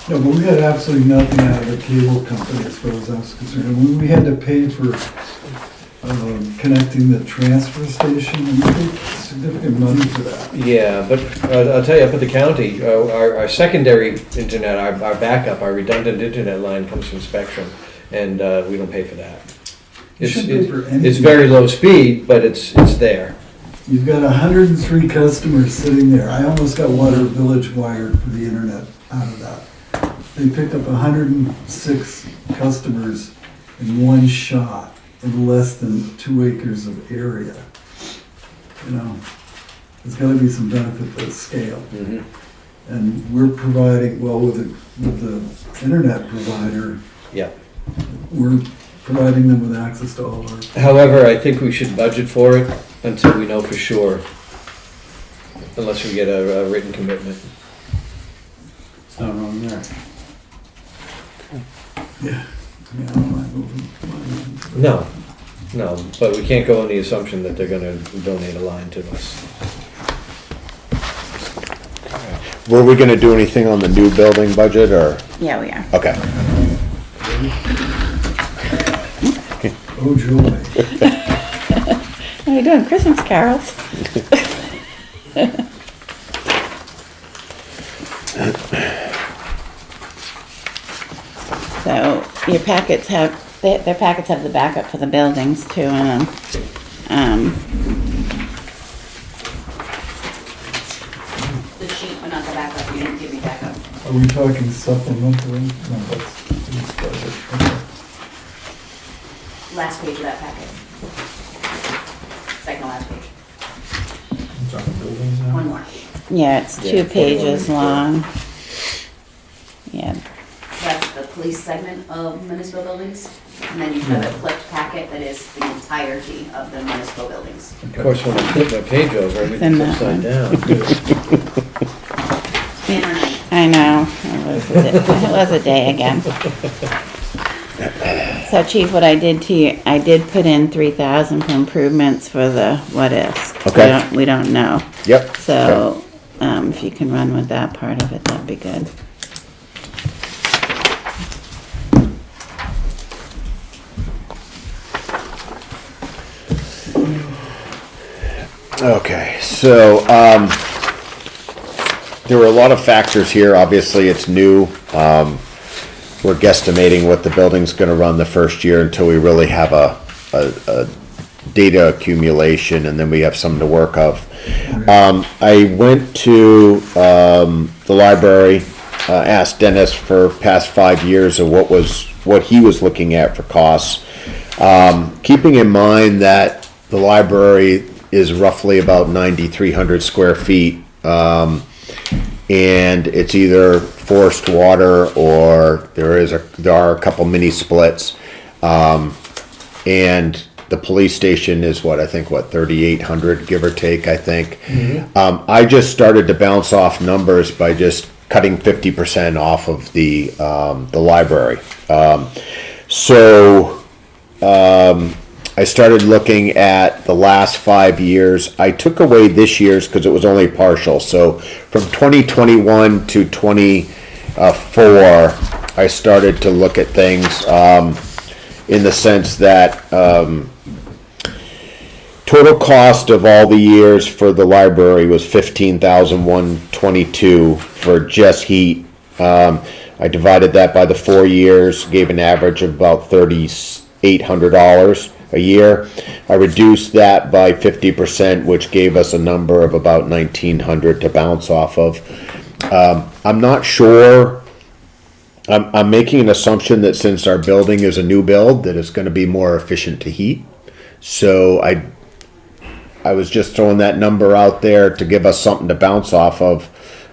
No, but we had absolutely nothing out of the cable company as far as I was concerned. And we had to pay for connecting the transfer station, and we paid significant money for that. yeah, but I'll tell you, up at the county, our secondary internet, our backup, our redundant internet line comes from Spectrum, and we don't pay for that. You It's, shouldn't pay for it's anything. very low speed, but it's there. You've got 103 customers sitting there. I almost got Water Village wired for the internet out of that. They picked up 106 customers in one shot in less than 2 acres of area. You know, there's gotta be some benefit to scale. Mhm. And we're providing, well, with the internet provider, Yeah. we're providing them with access to all our. However, I think we should budget for it until we know for sure, unless we get a written commitment. It's not wrong there. Yeah. I don't mind moving. No, no, but we can't go on the assumption that they're gonna donate a line to us. Were we gonna do anything on the new building budget or? Yeah, we are. Okay. Oh, joy. How are you doing? Christmas carols? So your packets have, their packets have the backup for the buildings too, and The sheet, but not the backup, you didn't give me backup. Are we talking supplemental? No, that's budget. Okay. Last page of that packet. Second to last page. It's on the buildings now. One more. yeah, it's Yeah, 2 pages 41. long. Yeah, That's the police segment of municipal buildings. And then you have a flipped packet that is the entirety of the municipal buildings. Of course, when I flip my page over, everything's that upside one. down. Man or night. I know. It was a day again. So Chief, what I did to you, I did put in 3,000 for improvements for the what ifs. Okay. We don't know. Yep. So, if you can run with that part of it, that'd be good. Okay, so, there were a lot of factors here. Obviously, it's new. We're guesstimating what the building's gonna run the first year until we really have a data accumulation, and then we have something to work of. I went to, the library, asked Dennis for past 5 years of what he was looking at for costs. Keeping in mind that the library is roughly about 9,300 square feet, and it's either forced water or there are a couple mini splits, and the police station is what 3,800, give or take, I think. I just started to bounce off numbers by just cutting 50% off of the library. I started looking at the last 5 years. I took away this year's because it was only partial. So from 2021 to 24, I started to look at things in the sense that total cost of all the years for the library was $15,122 for just heat. I divided that by the 4 years, gave an average of about $3,800 a year. I reduced that by 50%, which gave us a number of about 1,900 to bounce off of. I'm not sure. I'm making an assumption that since our building is a new build, that it's going to be more efficient to heat. So I was just throwing that number out there to give us something to bounce off of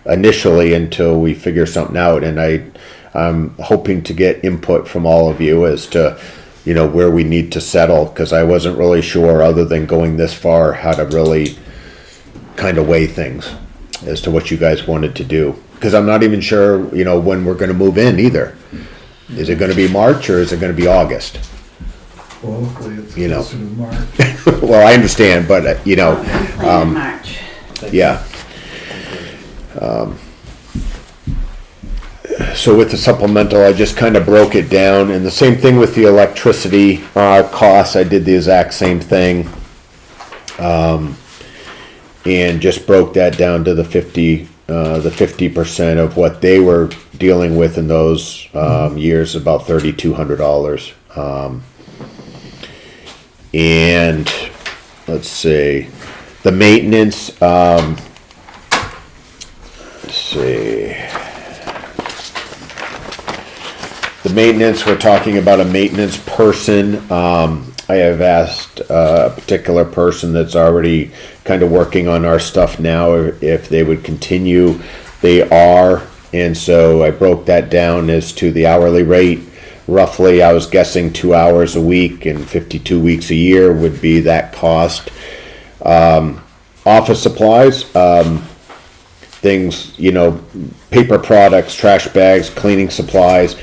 initially until we figure something out. And I'm hoping to get input from all of you as to, where we need to settle, because I wasn't really sure, other than going this far, how to really kind of weigh things as to what you guys wanted to do. Because I'm not even sure, when we're going to move in either. Is it going to be March or is it going to be August? Well, hopefully it's You know. closer to March. Well, I understand, but, I'm planning March. yeah. So with the supplemental, I just kind of broke it down, and the same thing with the electricity costs. I did the exact same thing, and just broke that down to the 50% of what they were dealing with in those years, about $3,200. And let's see, the maintenance. Let's see. The maintenance, we're talking about a maintenance person. I have asked a particular person that's already kind of working on our stuff now if they would continue. They are, and so I broke that down as to the hourly rate. Roughly, I was guessing 2 hours a week and 52 weeks a year would be that cost. Office supplies, things, paper products, trash bags, cleaning supplies.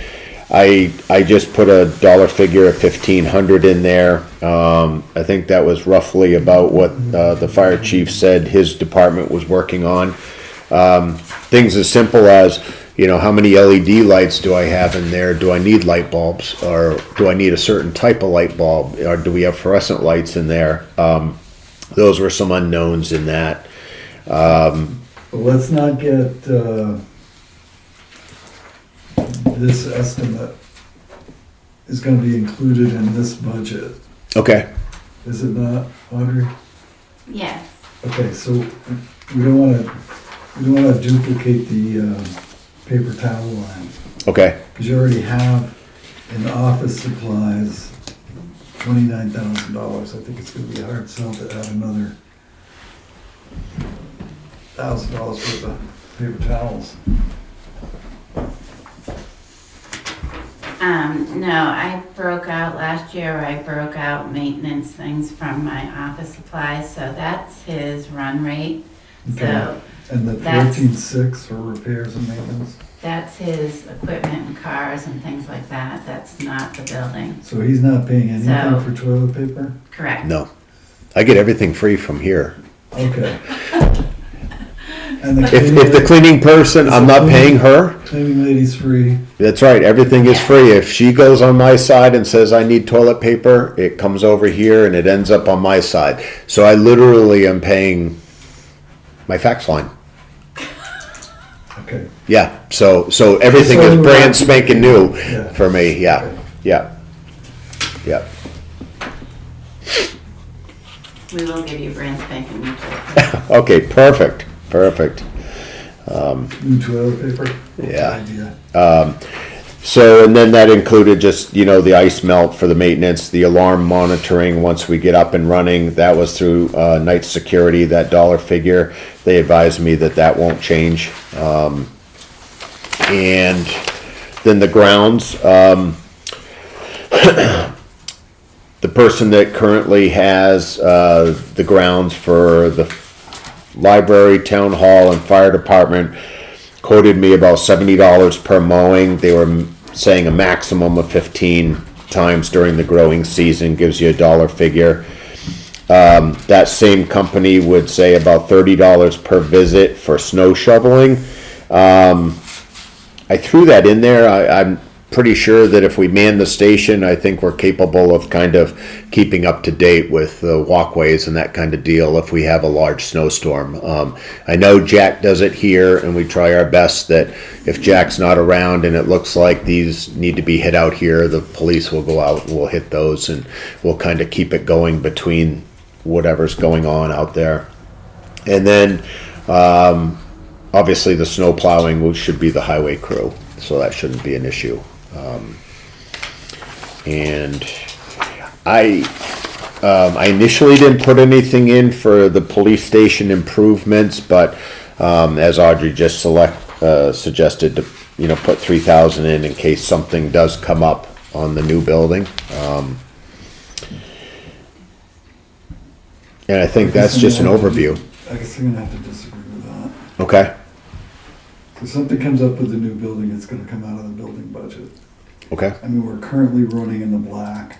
I just put a dollar figure of 1,500 in there. I think that was roughly about what the fire chief said his department was working on. Things as simple as, you know, how many LED lights do I have in there? Do I need light bulbs, or do I need a certain type of light bulb, or do we have fluorescent lights in there? Those were some unknowns in that. But let's not get, this estimate is gonna be included in this budget, Okay, is it not, Audrey? Yes, Okay, so we don't wanna duplicate the, paper towel line. okay, Because you already have in office supplies $29,000. I think it's gonna be a hard sell to add another $1,000 worth of paper towels. no, I broke out, last year I broke out maintenance things from my office supplies, so that's his run rate. So And the That's- 14.6 for repairs and maintenance. that's his equipment and cars and things like that, that's not the building, So he's not paying anything So- for toilet paper? correct? no. I get everything free from here. Okay. And the If the cleaning person, I'm not paying her, cleaning lady's free. that's right, everything is free. If she goes on my side and says I need toilet paper, it comes over here and it ends up on my side. So I literally am paying my fax line. Okay. Yeah, so everything is brand spanking new Yeah. for me, yeah, Okay. yeah, yeah. We will give you brand spanking new toilet. Okay, perfect, perfect. New toilet paper? Yeah. Good idea. So, and then that included just, you know, the ice melt for the maintenance, the alarm monitoring, once we get up and running, that was through, night security, that dollar figure. They advised me that that won't change. And then the grounds, the person that currently has, the grounds for the library, town hall, and fire department quoted me about $70 per mowing. They were saying a maximum of 15 times during the growing season, gives you a dollar figure. That same company would say about $30 per visit for snow shoveling. I threw that in there. I'm pretty sure that if we man the station, I think we're capable of kind of keeping up to date with the walkways and that kind of deal if we have a large snowstorm. I know Jack does it here, and we try our best that if Jack's not around and it looks like these need to be hit out here, the police will go out and we'll hit those, and we'll kind of keep it going between whatever's going on out there. And then obviously the snow plowing should be the highway crew, so that shouldn't be an issue. And I initially didn't put anything in for the police station improvements, but as Audrey just suggested, to, you know, put 3,000 in case something does come up on the new building. And I think that's just an overview. I guess I'm gonna have to disagree with that. Okay, If something comes up with the new building, it's gonna come out of the building budget. okay, I mean, we're currently running in the black.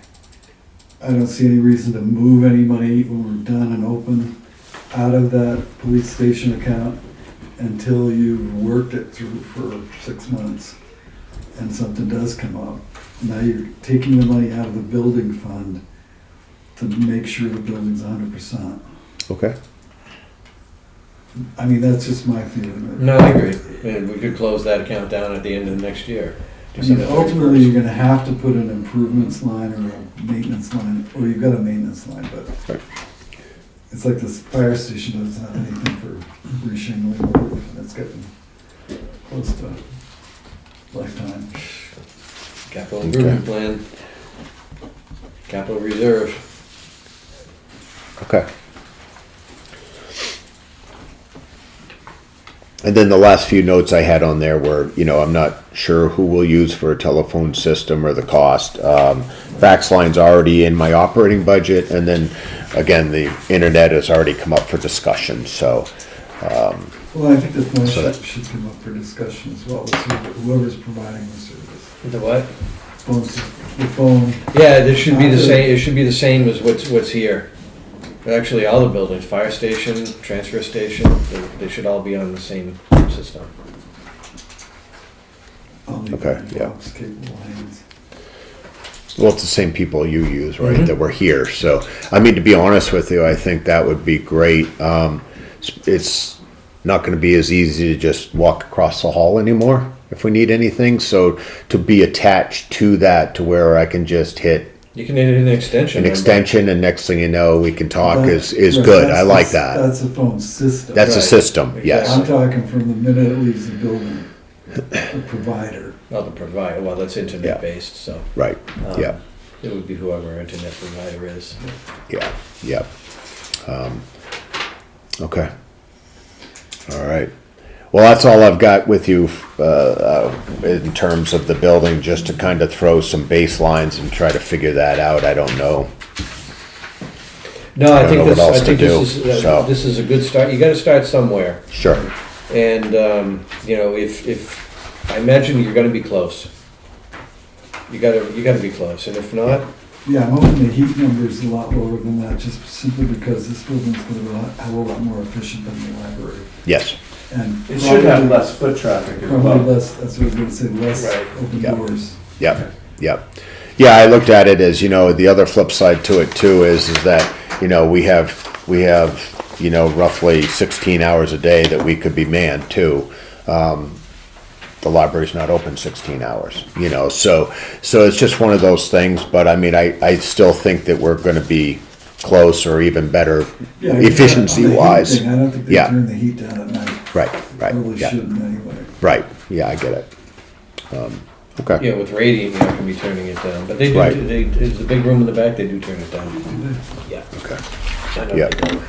I don't see any reason to move any money when we're done and open out of that police station account until you've worked it through for 6 months and something does come up. Now you're taking the money out of the building fund to make sure the building's 100%. okay. I mean, that's just my feeling. No, I agree, and we could close that account down at the end of next year. I mean, ultimately, you're gonna have to put an improvements line or a maintenance line, or you've got a maintenance line, but Right. it's like this fire station doesn't have anything for reshingling the roof, and it's getting close to lifetime. Capital improvement plan, capital reserve. Okay. And then the last few notes I had on there were, you know, I'm not sure who we'll use for a telephone system or the cost. Fax line's already in my operating budget, and then, again, the internet has already come up for discussion, so, Well, I think the phone So that- should come up for discussion as well, with whoever's providing the service. The what? The phone, Yeah, this should be the same, it should be the same as what's here. Actually, all the buildings, fire station, transfer station, they should all be on the same system. I'll leave Okay, that yeah. box, capable hands. Well, it's the same people you use, right, Mhm. that were here, so, I mean, to be honest with you, I think that would be great. It's not gonna be as easy to just walk across the hall anymore if we need anything, so to be attached to that, to where I can just hit You can edit an extension. an number. extension, and next thing you know, we can talk, That- is right, good, I that's like the- that. That's the phone system. That's a Right, system, yes, I'm talking from the minute it leaves the building, the provider. Oh, the provider, well, that's internet-based, so. right, yeah. It would be whoever our internet provider is. Yeah, yeah. Okay. All right. Well, that's all I've got with you, in terms of the building, just to kind of throw some baselines and try to figure that out. I don't know. No, I I don't think know what this, I else to think do, this is, so. this is a good start. You gotta start somewhere. Sure. And, you know, if, I imagine you're gonna be close. You gotta be close, and if not, Yeah, I'm hoping the heat number's a lot lower than that, just simply because this building's gonna be a hell of a lot more efficient than the library. Yes. And It should have probably- less foot traffic as Probably well. less, that's what I was gonna say, less Right. open Yeah. doors. Yep. Yep. Yeah, I looked at it as, you know, the other flip side to it too is that, you know, we have, you know, roughly 16 hours a day that we could be manned too. The library's not open 16 hours, you know, so it's just one of those things, but I mean, I still think that we're gonna be close or even better Yeah, efficiency on the heat wise. thing, I don't think they Yeah. turn the heat down at night. Right, right, Probably yeah, shouldn't anyway. right, yeah, I get it. Okay, you know, with radiant, you're not gonna be turning it down. But they do, Right. there's a big room in the back, they do turn it down. Yeah. okay, I know Yeah. they do.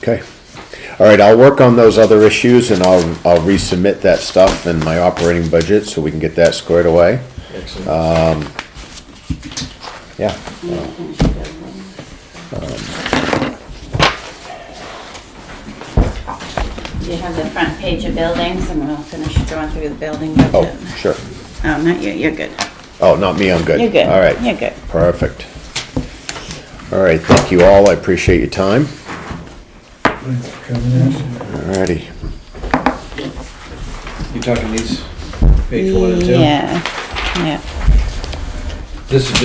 okay. All right, I'll work on those other issues and I'll resubmit that stuff in my operating budget so we can get that squared away. Excellent. Yeah, You have the front page of buildings, and we'll finish going through the building oh, budget. sure. Oh, not you, you're good. Oh, not me, I'm good. You're good. All right. You're good. Perfect. All right, thank you all, I appreciate your time. Thanks for coming in. All righty. You talking these, page 1 and 2? Yeah, yeah, This is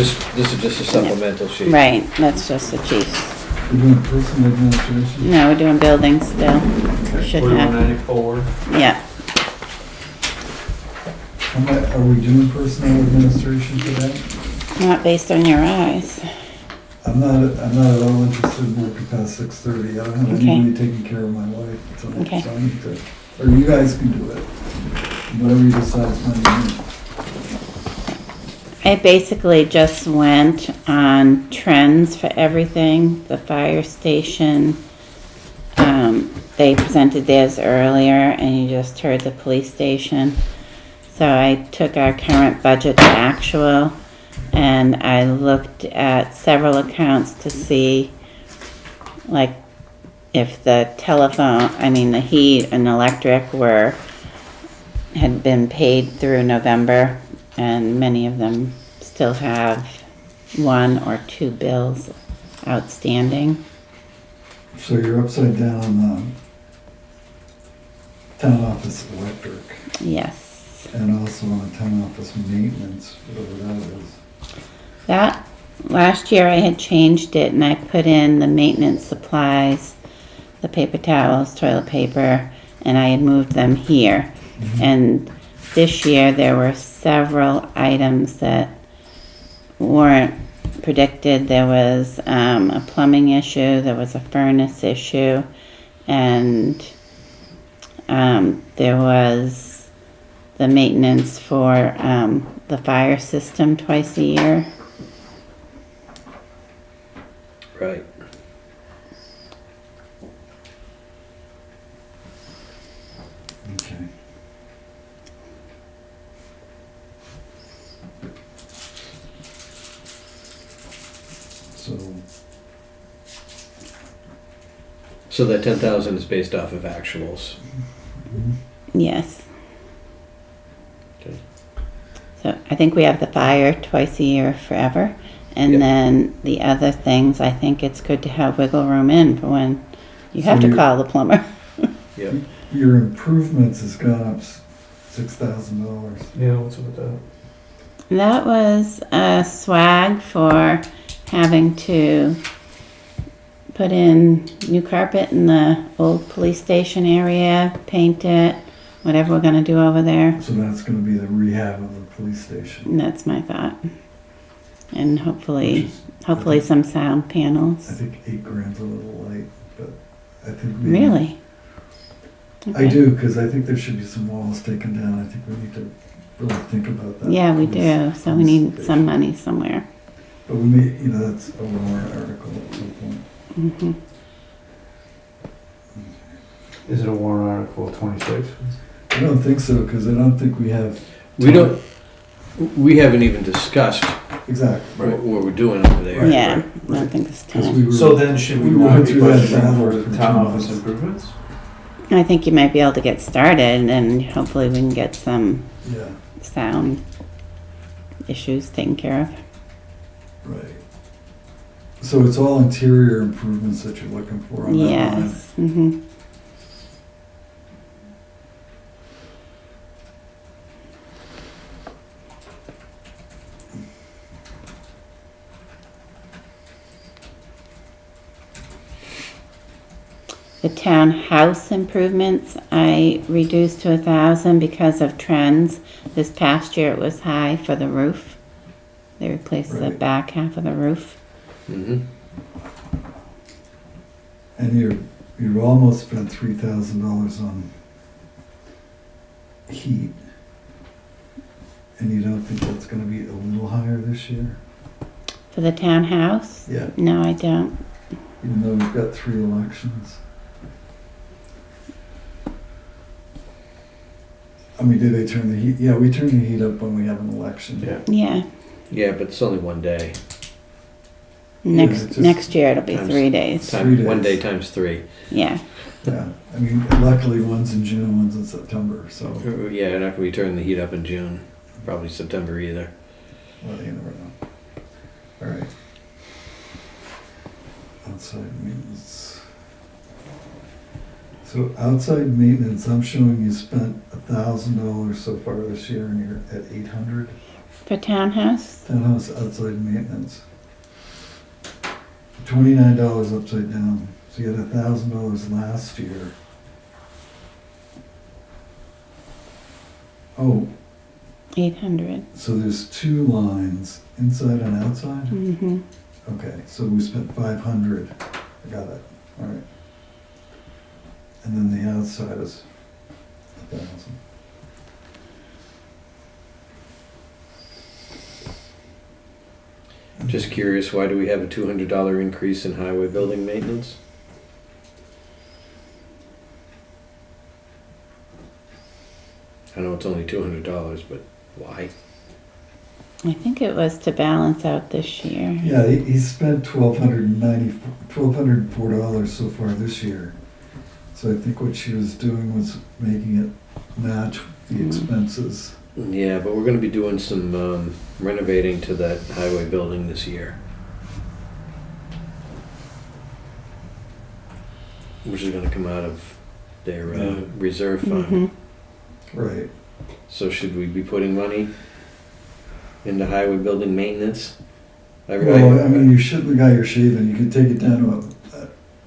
just a supplemental sheet. right, that's just the chief. We're doing personal administration. No, we're doing buildings still. Should have, 4194. yeah. Are we doing personal administration today? Not based on your eyes. I'm not at all interested in working past 6:30. I don't have Okay. anybody taking care of my wife, so Okay. I need to, or you guys can do it. Whatever you decide is fine with me. I basically just went on trends for everything, the fire station. They presented theirs earlier and you just heard the police station. So I took our current budget to actual and I looked at several accounts to see like if the telephone, the heat and electric had been paid through November, and many of them still have 1 or 2 bills outstanding. So you're upside down, town office electric, Yes. and also on town office maintenance, whatever that is. That, last year I had changed it and I put in the maintenance supplies, the paper towels, toilet paper, and I had moved them here. And this year there were several items that weren't predicted. There was a plumbing issue, there was a furnace issue, and there was the maintenance for the fire system twice a year. Right. Okay. So that 10,000 is based off of actuals. Yes. Okay. So I think we have the fire twice a year forever. And Yep. then the other things, I think it's good to have wiggle room in for when you have So to you- call the plumber. Yeah. your improvements has gone up $6,000. Yeah, what's up with that? That was a swag for having to put in new carpet in the old police station area, paint it, whatever we're gonna do over there. So that's gonna be the rehab of the police station. And that's my thought. And which hopefully, is, hopefully some sound I panels. think $8,000's a little light, but I think maybe. Really? I Okay. do, because I think there should be some walls taken down. I think we need to really think about that. Yeah, we police- do, so we police need station. some money somewhere. But we may, that's a warrant article at some point. Mhm. Is it a warrant article 26? I don't think so, because I don't think we have. We haven't even discussed Exactly. what we're doing over there. Yeah, I don't think it's Because time. we were. So then should we we not went be through that budgeting battle for for the town 2 office months. improvements? I think you might be able to get started and hopefully we can get some Yeah, sound issues taken care of. right. So it's all interior improvements that you're looking for on that line? Yes, mm-hmm. The townhouse improvements, I reduced to 1,000 because of trends. This past year it was high for the roof. They replaced the Right. back half of the roof. Mhm. And you've almost spent $3,000 on heat. And you don't think that's gonna be a little higher this year? For the townhouse? Yeah, No, I don't. even though we've got 3 elections. I mean, do they turn the heat? Yeah, we turn the heat up when we have an election. Yeah. Yeah, Yeah, but it's only one day. next just next year it'll be times- 3 days. 3 days. 1 day times 3. Yeah, Yeah, I mean, luckily one's in June, one's in September, so, Yeah, you're not gonna be turning the heat up in June, probably September either. well, you never know. All right. Outside maintenance. So outside maintenance, I'm showing you spent $1,000 so far this year and you're at 800. for townhouse. Townhouse outside maintenance. $29 upside down. So you had $1,000 last year. Oh, 800. so there's 2 lines, inside and outside? Mm-hmm. Okay, so we spent 500. I got it. All right. And then the outside is 1,000. Just curious, why do we have a $200 increase in highway building maintenance? I know it's only $200, but why? I think it was to balance out this year. Yeah, he spent $1,204 so far this year. So I think what she was doing was making it match the expenses. Yeah, but we're gonna be doing some renovating to that highway building this year. Which is gonna come out of their reserve fund. Mm-hmm. Right. So should we be putting money into highway building maintenance? Well, I mean, you should, the guy you're shaving, you could take it down to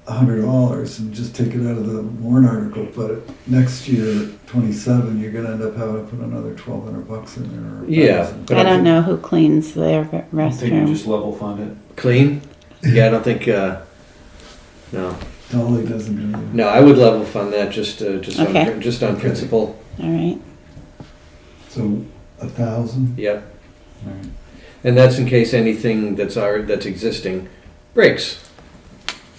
$100 and just take it out of the warrant article, but next year, 27, you're gonna end up having to put another $1,200 in there. or Yeah, 1,000. but I don't know who cleans their I think you restroom. just level fund it. Clean? Yeah, I don't think, no. Dolly doesn't do it. No, I would level fund that just Okay. on principle. All right. So 1,000? Yep. Right. And that's in case anything that's existing breaks.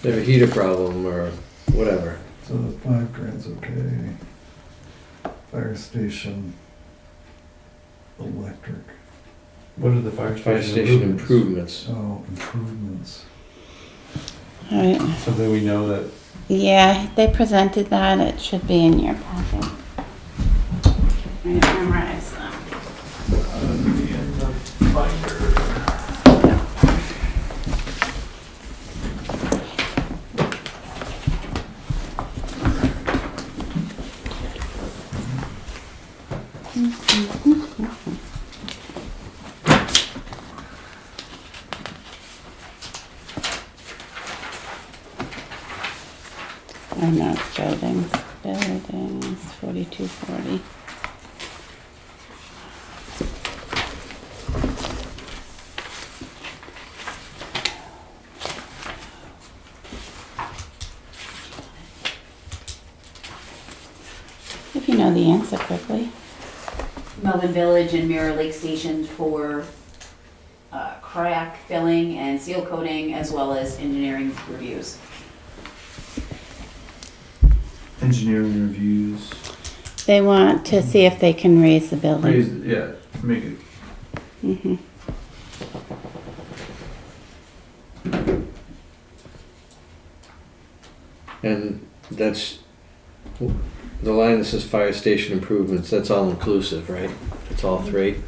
They have a heater problem or whatever. So the $5,000's okay. Fire station, electric, What are the fire Fire station station improvements? improvements. All right. Something we know that, Yeah, they presented that. It should be in your packet. I memorize them. Oh no, it's buildings, 4240. If you know the answer quickly. Melvin Village and Mirror Lake stationed for crack filling and seal coating, as well as engineering reviews. Engineering reviews, They want to see if they can raise the building. raise, yeah, make it, Mhm. And that's, the line that says fire station improvements, that's all inclusive, right? It's all three?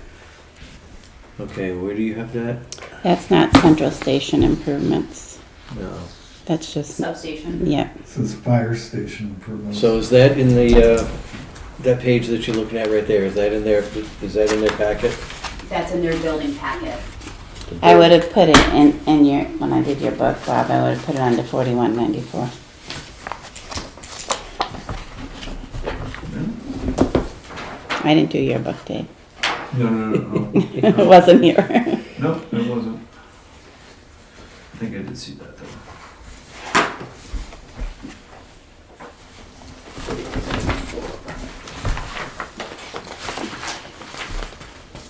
Okay, where do you have that? That's not central station improvements. No. That's just, Substation. yeah. It says fire station improvements. So is that in the, that page that you're looking at right there, is that in their packet? That's in their building packet. I would have put it in your, when I did your book, Bob, I would have put it under 4194. I didn't do your book, Dave. no. It wasn't here. Nope, it wasn't. I think I did see that though.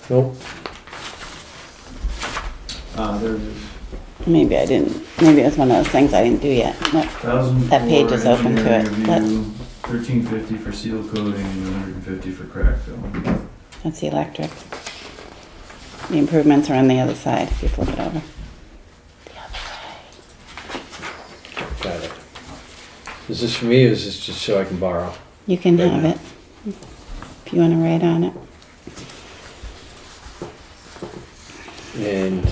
Nope. There it is. Maybe I didn't, maybe it was one of those things I didn't do yet. But 1,000 That page for is open to it. engineering review, 1350 for seal coating and 150 for crack fill. that's the electric. The improvements are on the other side, if you flip it over. The other way. Got it. Is this for me or is this just so I can borrow? You can Right have now. it, if you want to write on it. And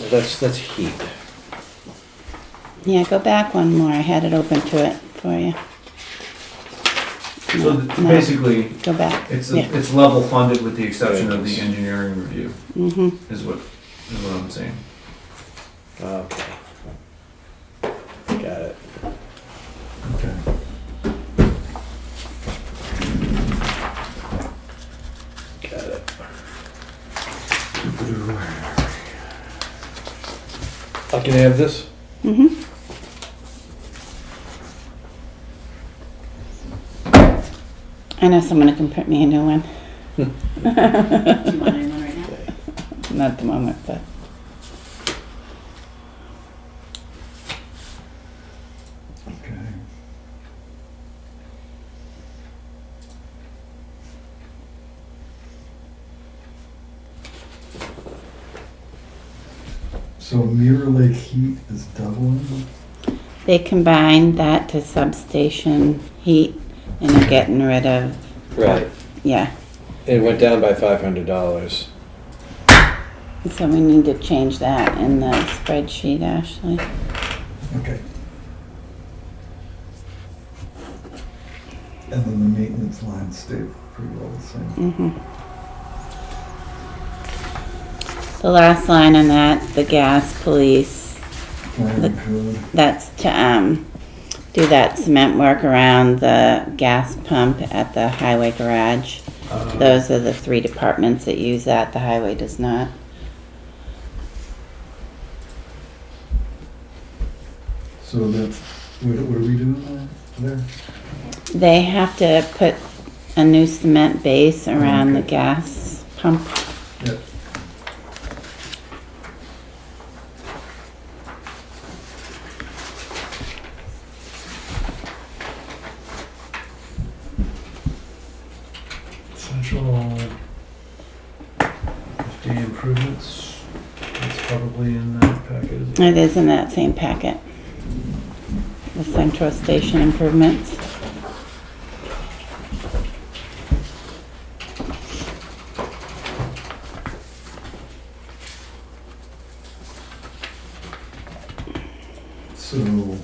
that's heat. Yeah, go back one more, I had it open to it for you. So No, basically, go back. it's, Yeah. it's level funded with the exception of the Yes. engineering review, Mm-hmm. is what I'm saying. Okay. Got it. Okay. Got it. I can have this? Mm-hmm. I know someone can print me a new one. Do you want anyone right now? Not at the moment, but. Okay. So Mirror Lake heat is doubling? They combined that to substation heat and are getting rid of, Right. yeah. It went down by $500. So we need to change that in the spreadsheet, Ashley. Okay. And then the maintenance line stayed pretty well the same. Mm-hmm. The last line on that, the gas police, Fire and code. that's to, do that cement work around the gas pump at the highway garage. Those are the three departments that use that, the highway does not. So that's, what are we doing there? They have to put a new cement base around the Okay. gas pump. Yep. Central 50 improvements, that's probably in that packet. Is it? It is in that same packet. The central station improvements. So,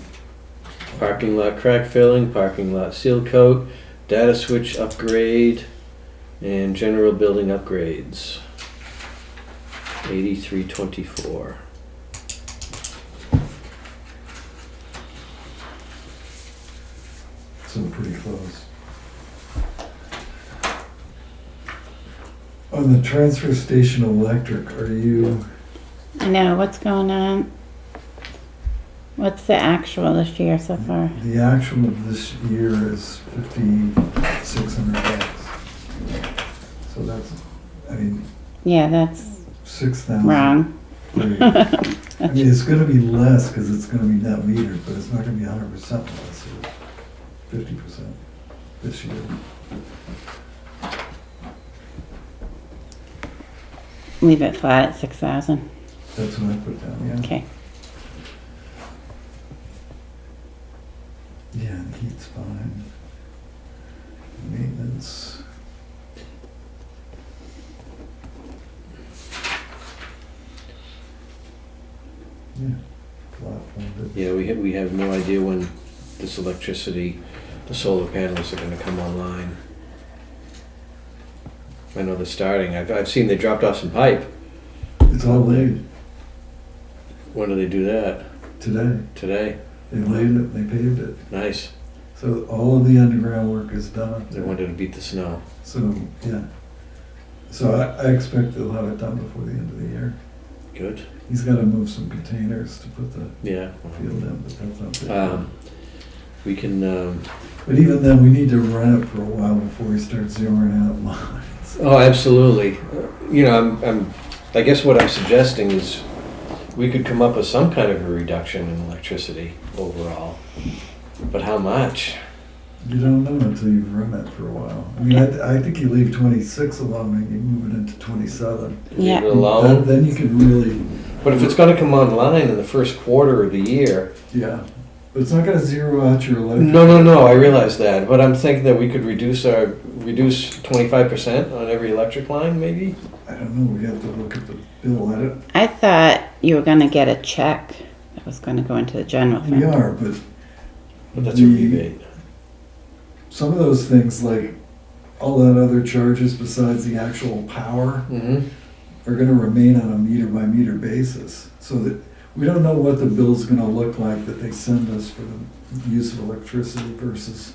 Parking lot crack filling, parking lot seal coat, data switch upgrade and general building upgrades. 8324. So pretty close. On the transfer station electric, are you, I know, what's going on? What's the actual this year so far? the actual of this year is $5,600. So that's, I mean, Yeah, that's 6,000. wrong. Right. I mean, it's gonna be less, cause it's gonna be net metered, but it's not gonna be 100% less, or 50% this year. Leave it flat at 6,000. That's what I put down, yeah. Okay. Yeah, and heat's fine. Maintenance. Yeah, flat funded. Yeah, we have no idea when this electricity, the solar panels are gonna come online. I know they're starting. I've seen they dropped off some pipe. It's all laid When do they do that? today. Today? They laid it, they paved it. Nice. So all of the underground work is done up They there. wanted to beat the snow. So, yeah. So I expect they'll have it done before the end of the year. Good. He's gotta move some containers to put the Yeah. field in, but that's not big. We can, But even then, we need to run it for a while before we start zeroing out lines. oh, absolutely. You know, I guess what I'm suggesting is we could come up with some kind of a reduction in electricity overall. But how much? You don't know until you've run it for a while. I mean, I think you leave 26 alone and you move it into 27. Yeah. Leave it alone? Then you can really, But if it's gonna come online in the first quarter of the year, yeah. But it's not gonna zero out your electric. no, I realize that, but I'm thinking that we could reduce 25% on every electric line, maybe? I don't know, we have to look at the bill. I thought you were gonna get a check that was gonna go into the general We fund. are, but But that's a rebate. some of those things, like all that other charges besides the actual power, Mm-hmm. are gonna remain on a meter by meter basis. So that we don't know what the bill's gonna look like that they send us for the use of electricity versus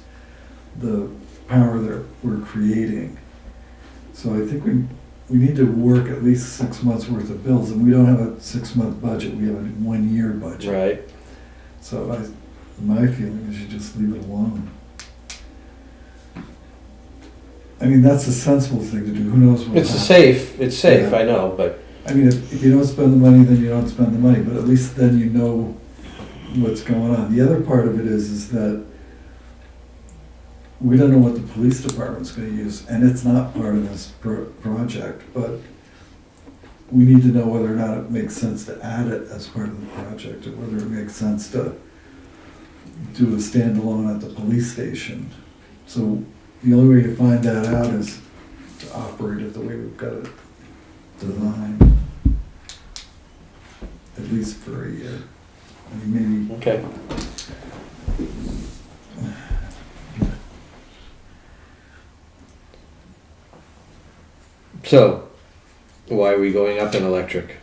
the power that we're creating. So I think we need to work at least 6 months worth of bills, and we don't have a 6-month budget, we have a 1-year budget. Right. So my feeling is you just leave it alone. I mean, that's a sensible thing to do, who knows what. It's safe, Yeah. I know, but I mean, if you don't spend the money, then you don't spend the money, but at least then you know what's going on. The other part of it is that we don't know what the police department's gonna use, and it's not part of this project, but we need to know whether or not it makes sense to add it as part of the project, or whether it makes sense to do a standalone at the police station. So the only way to find that out is to operate it the way we've got it designed. At least for a year. I mean, maybe, okay. So, why are we going up in electric?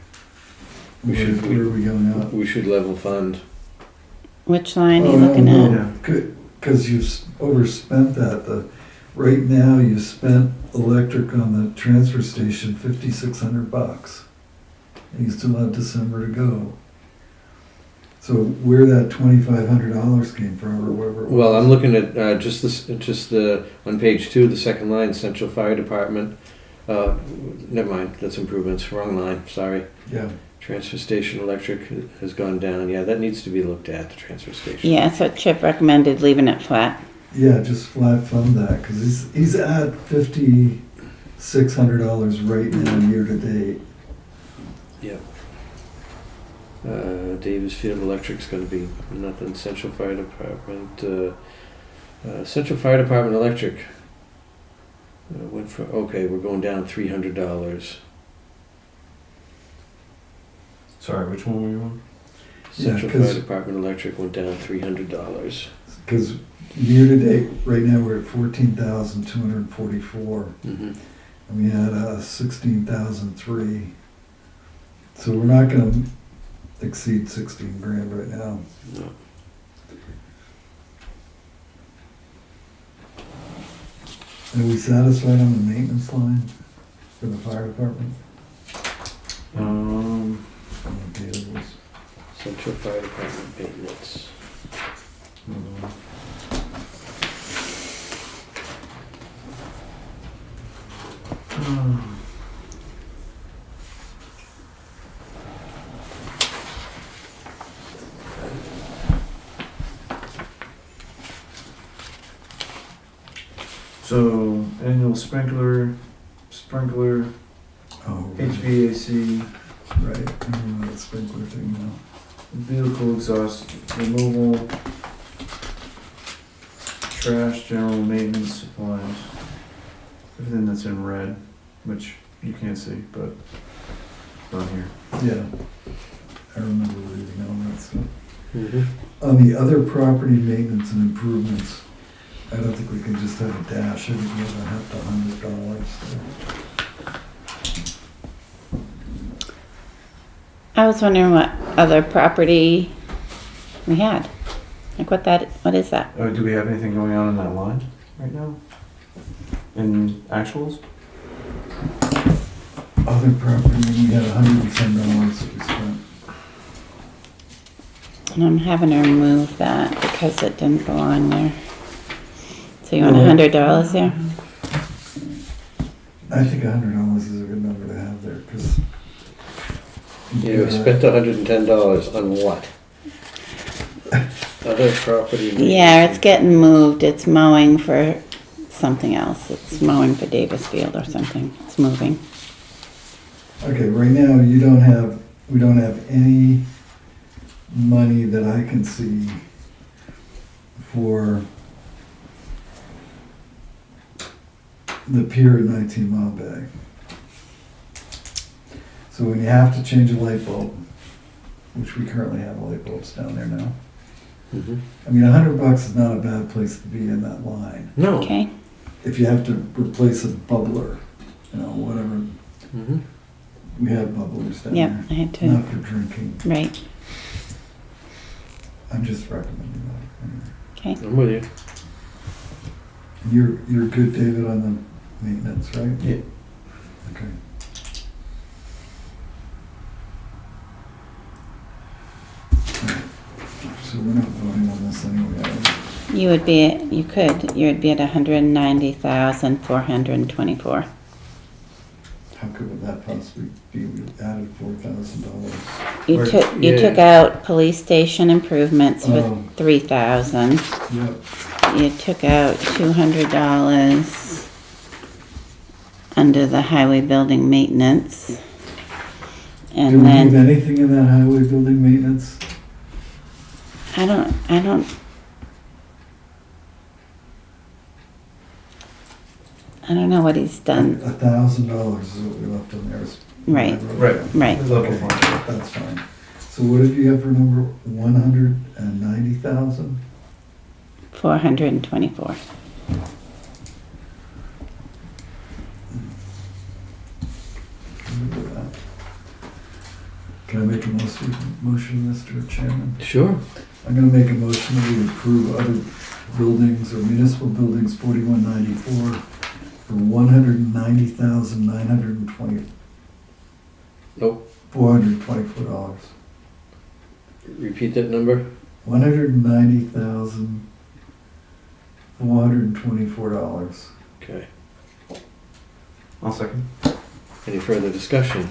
We where should- where are we going up? We should level fund. Which line are Oh, you looking at? Yeah. Because you've overspent that. Right now, you spent electric on the transfer station $5,600. And you still have December to go. So where that $2,500 came from, or wherever it was. Well, I'm looking at just on page 2, the second line, Central Fire Department. Never mind, that's improvements, wrong line, sorry. Yeah, Transfer station electric has gone down. Yeah, that needs to be looked at, the transfer station. Yeah, so Chip recommended leaving it flat. yeah, just flat fund that, because he's at $5,600 right now, year to date. Yep. Davis Field Electric's gonna be nothing. Central Fire Department, Central Fire Department Electric. Went for, okay, we're going down $300. Sorry, which one were you on? Central Yeah, 'cause- Fire Department Electric went down $300. because year to date, right now, we're at 14,244, Mhm. and we had 16,003. So we're not gonna exceed 16 grand right now. No. Are we satisfied on the maintenance line for the fire department? Okay, it was. Central Fire Department maintenance. hold on. So, annual sprinkler, Oh, HVAC, right, I remember that sprinkler thing now. vehicle exhaust removal, trash, general maintenance supplies. Everything that's in red, which you can't see, but it's on here. Yeah, I remember reading all that stuff. Mhm. On the other property maintenance and improvements, I don't think we can just have a dash, I think we have to have $100 there. I was wondering what other property we had. Like what is that? Do we have anything going on in that line right now? In actuals? Other property, we had $110 that we spent. And I'm having to remove that because it didn't belong there. So you want Well, $100 there? I think $100 is a good number to have there, because. You spent $110 on what? Other property. Yeah, it's getting moved. It's mowing for something else. It's mowing for Davis Field or something. It's moving. Okay, right now, we don't have any money that I can see for the pier at 19 Mile Bay. So when you have to change a light bulb, which we currently have light bulbs down there now, Mhm. I mean, $100 is not a bad place to be in that line. No. Okay? If you have to replace a bubbler, you know, whatever, Mhm. we have bubblers down Yep, there. I had to. Not for drinking. Right. I'm just recommending that. Okay. I'm with you. You're good, David, on the maintenance, right? Yeah. Okay. Alright. So we're not voting on this anyway, are we? You would be at 190,424. How could that possibly be? We added $4,000. You Right, took out police station improvements Oh. with 3,000. Yep. You took out $200 under the highway building maintenance. Did And we then, leave anything in that highway building maintenance? I don't, I don't know what he's done. $1,000 is what we left on there. Right. Right. Right. Level Okay, fund. that's fine. So what did you have for number, 190,000? 424. Can I make a motion, Mr. Chairman? Sure. I'm gonna make a motion that we approve other buildings or municipal buildings 4194 for $190,920. Nope. $424. Repeat that number. $190,424. Okay. I'll second. Any further discussion?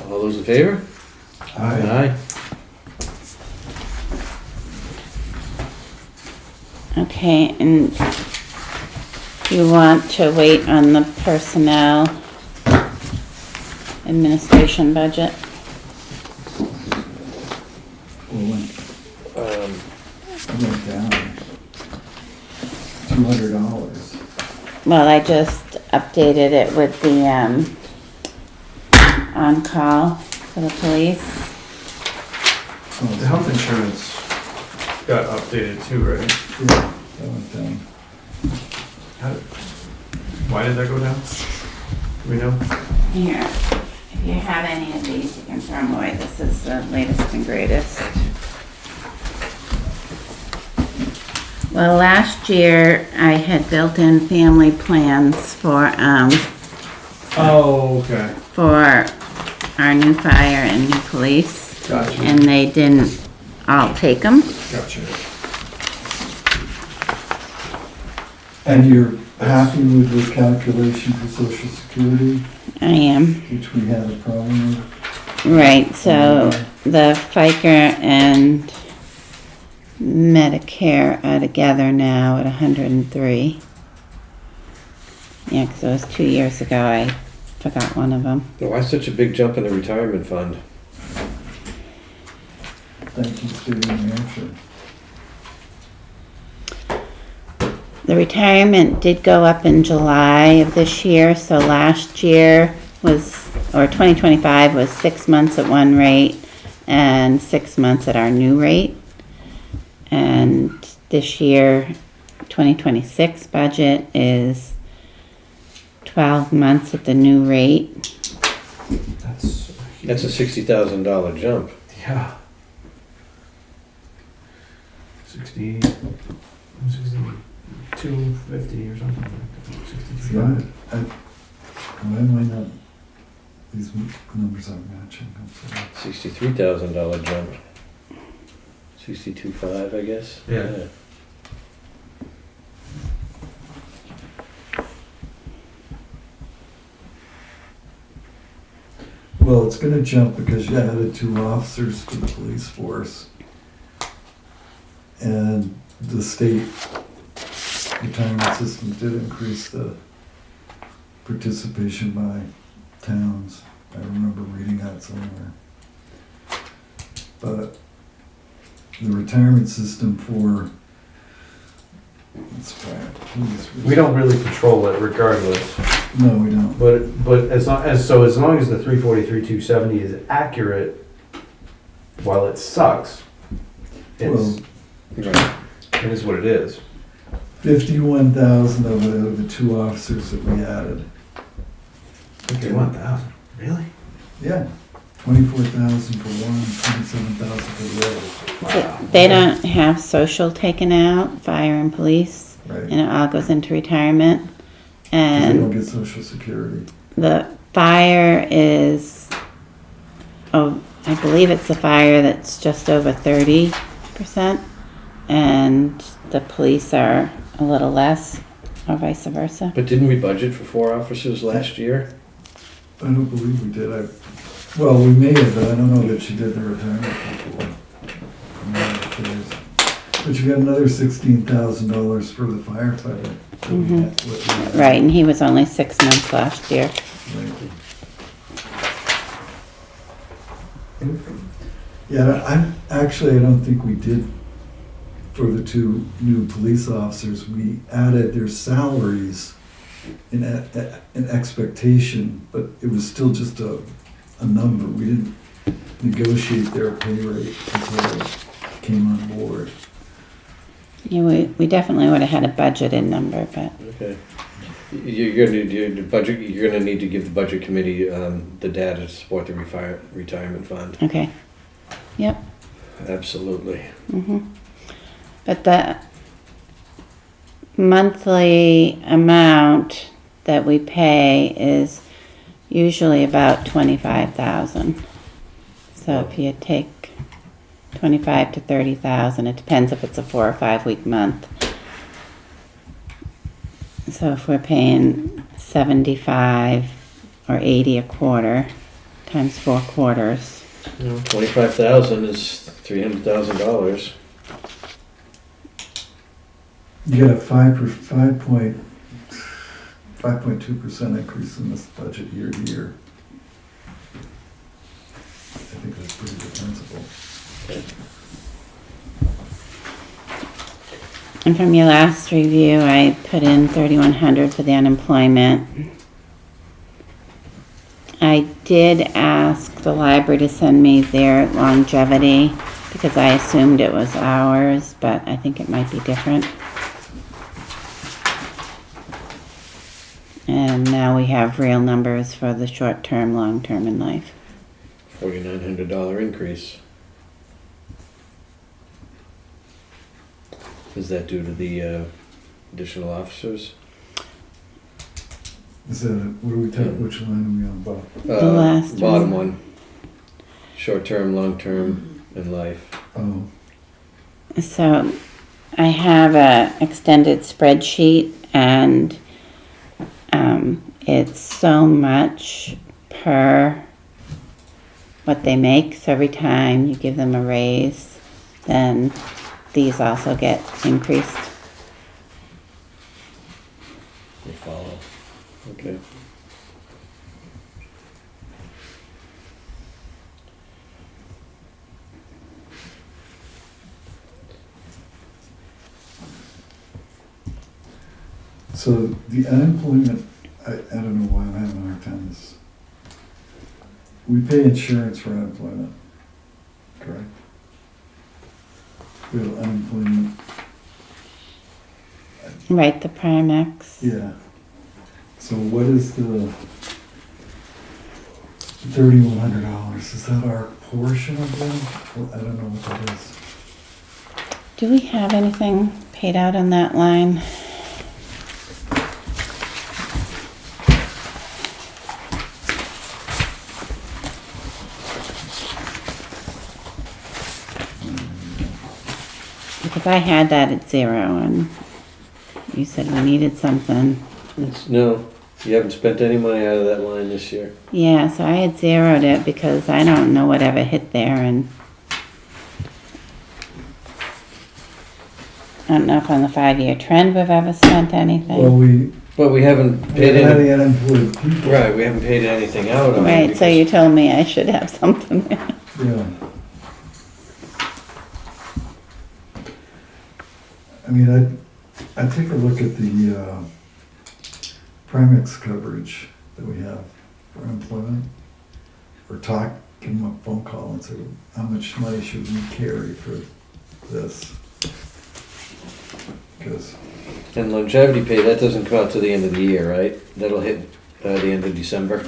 All those in favor? Aye. Okay, and you want to wait on the personnel administration budget? Well, Um, it went down $200. Well, I just updated it with the, on-call for the police. Oh, The health insurance got updated too, right? Yeah, that went down. Why did that go down? Do we know? Here, if you have any of these, you can throw them away. This is the latest and greatest. Well, last year I had built in family plans for Oh, okay. our new fire and new police, Gotcha. and they didn't all take them. Gotcha. And you're happy with the calculation for social security, I am. which we had a problem with? Right, so the FICA and Medicare are together now at 103. Yeah, because it was 2 years ago, I forgot one of them. Why such a big jump in the retirement fund? Thank you, State of New Hampshire. The retirement did go up in July of this year, so last year was, or 2025 was 6 months at one rate and 6 months at our new rate. And this year, 2026 budget is 12 months at the new rate. That's a $60,000 jump. Yeah. 250 or something like that. 62. Yeah, why am I not, these numbers aren't matching, I'm sorry. $63,000 jump. 62.5, I guess. Yeah. Well, it's gonna jump because you added 2 officers to the police force. And the state retirement system did increase the participation by towns. I remember reading that somewhere. But the retirement system for, let's try it, please. We don't really control it regardless, No, we don't. but as long as the 343,270 is accurate, while it sucks, Well, it is what it is. 51,000 of it are the 2 officers that we added. 51,000, really? Yeah, 24,000 for one, 27,000 for the other. So they don't have social taken out, fire and police, Right, and it all goes into retirement. 'cause they don't And get social security. the fire is, oh, I believe it's the fire that's just over 30%, and the police are a little less, or vice versa. But didn't we budget for 4 officers last year? I don't believe we did. Well, we may have, but I don't know that she did the retirement before. I'm not sure. But you got another $16,000 for the firefighter. Right, and he was only 6 months last year. Yeah, I don't think we did for the 2 new police officers. We added their salaries in expectation, but it was still just a number. We didn't negotiate their pay rate until they came on board. Yeah, we definitely would have had a budgeted number, but Okay. You're gonna need to give the budget committee the data to support the retirement fund. okay. Yep. Absolutely. But the monthly amount that we pay is usually about 25,000. So if you take 25 to 30,000, it depends if it's a 4 or 5 week month. So if we're paying 75 or 80 a quarter times 4 quarters, 25,000 is $300,000. You got a 5.2% increase in this budget year to year. I think that's pretty defensible. and from your last review, I put in 3,100 for the unemployment. I did ask the library to send me their longevity because I assumed it was hours, but I think it might be different. And now we have real numbers for the short-term, long-term, and life. $4,900 increase. Is that due to the additional officers? Is that, what are we talking, which line are we on, Bob? The last Bottom one. one. Short-term, long-term, and life. Oh, So I have a extended spreadsheet, and it's so much per what they make. So every time you give them a raise, then these also get increased. They follow. Okay. so the unemployment, I don't know why I'm having a hard time with this. We pay insurance for unemployment, correct? We have unemployment, Right, the Primex. yeah. So what is the $3,100? Is that our portion of them? Well, I don't know what that is. Do we have anything paid out on that line? Because I had that at 0, and you said we needed something. No, you haven't spent any money out of that line this year. Yeah, so I had zeroed it because I don't know whatever hit there, and I don't know if on the 5-year trend we've ever spent anything. Well, But we haven't we paid haven't had any, any unemployed people. right, we haven't paid anything out on it. Right, so because- you told me I should have something. Yeah. I mean, I take a look at the Primex coverage that we have for unemployment, or talk, give them a phone call and say, how much money should we carry for this? Because, And longevity pay, that doesn't come out to the end of the year, right? That'll hit the end of December.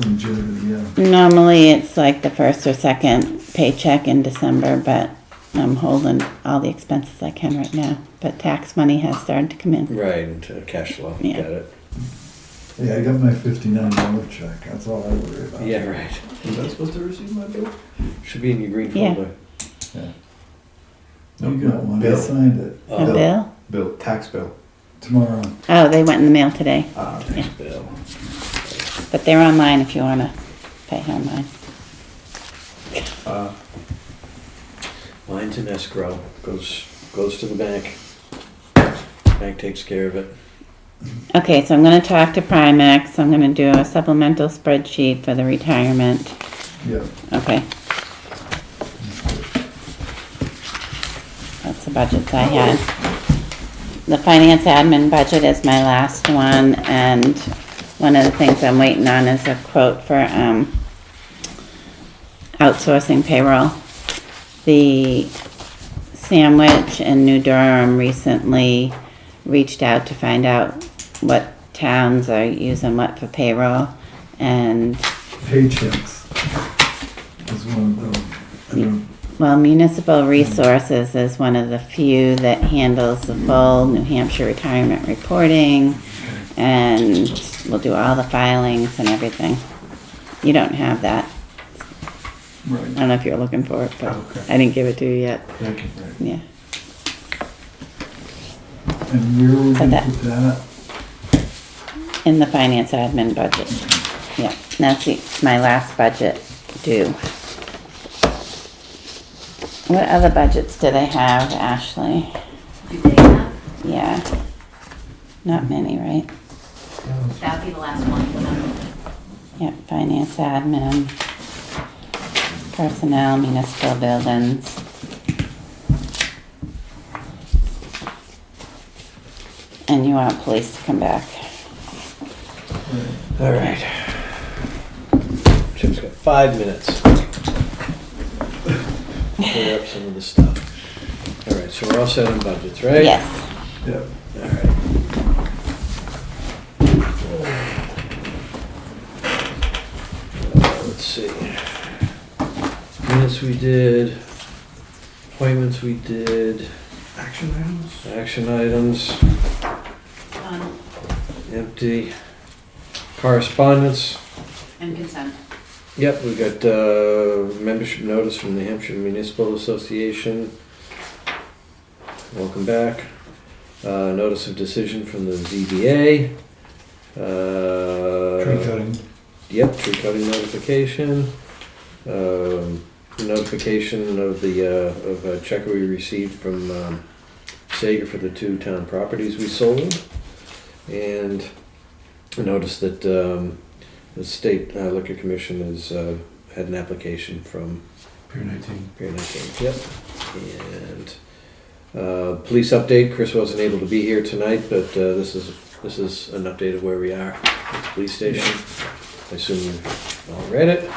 longevity, yeah. Normally, it's like the first or second paycheck in December, but I'm holding all the expenses I can right now. But tax money has started to come in. Right, and cash flow, Yeah. got it. Yeah, I got my $59 check, that's all I worry about. Yeah, right. Was I supposed to receive my bill? Should be in your green Yeah. folder. You got one, I Bill. signed it A bill? Bill, tax bill. tomorrow. Oh, they went in the mail today. Tax bill. But they're online if you want to pay online. Mine's in escrow, goes to the bank. Bank takes care of it. Okay, so I'm going to talk to Primex. I'm going to do a supplemental spreadsheet for the retirement. Yeah. Okay. That's the budgets I had. The finance admin budget is my last one, and one of the things I'm waiting on is a quote for outsourcing payroll. The Sandwich and New Durham recently reached out to find out what towns are using what for payroll, and Paychecks is one of them. I don't- well, Municipal Resources is one of the few that handles the full New Hampshire retirement reporting, and will do all the filings and everything. You don't have that. I Right. don't know if you're looking for it, but Okay. I didn't give it to you yet. Thank you. Yeah. And where would So we that- put that? In the finance admin budget. Yeah, that's my last budget due. What other budgets do they have, Ashley? Do they have? Yeah. Not many, right? That would be the last one. Yep, finance admin, personnel, municipal buildings. And you want police to come back. All right. Chip's got 5 minutes. clear up some of the stuff. All right, so we're all set on budgets, right? Yes. Yeah. All right. Let's see. Minutes we did, appointments we did, Action items? action items, empty, correspondence. And consent. Yep, we got membership notice from the Hampshire Municipal Association. Welcome back. Notice of decision from the ZBA. Tree cutting. Yep, tree cutting notification. Notification of of a check we received from Sager for the 2 town properties we sold. And a notice that the State Liquor Commission has had an application from Pier 19. Pier 19. Yep. And police update. Chris wasn't able to be here tonight, but this is an update of where we are at the police station. I assume you've all read it.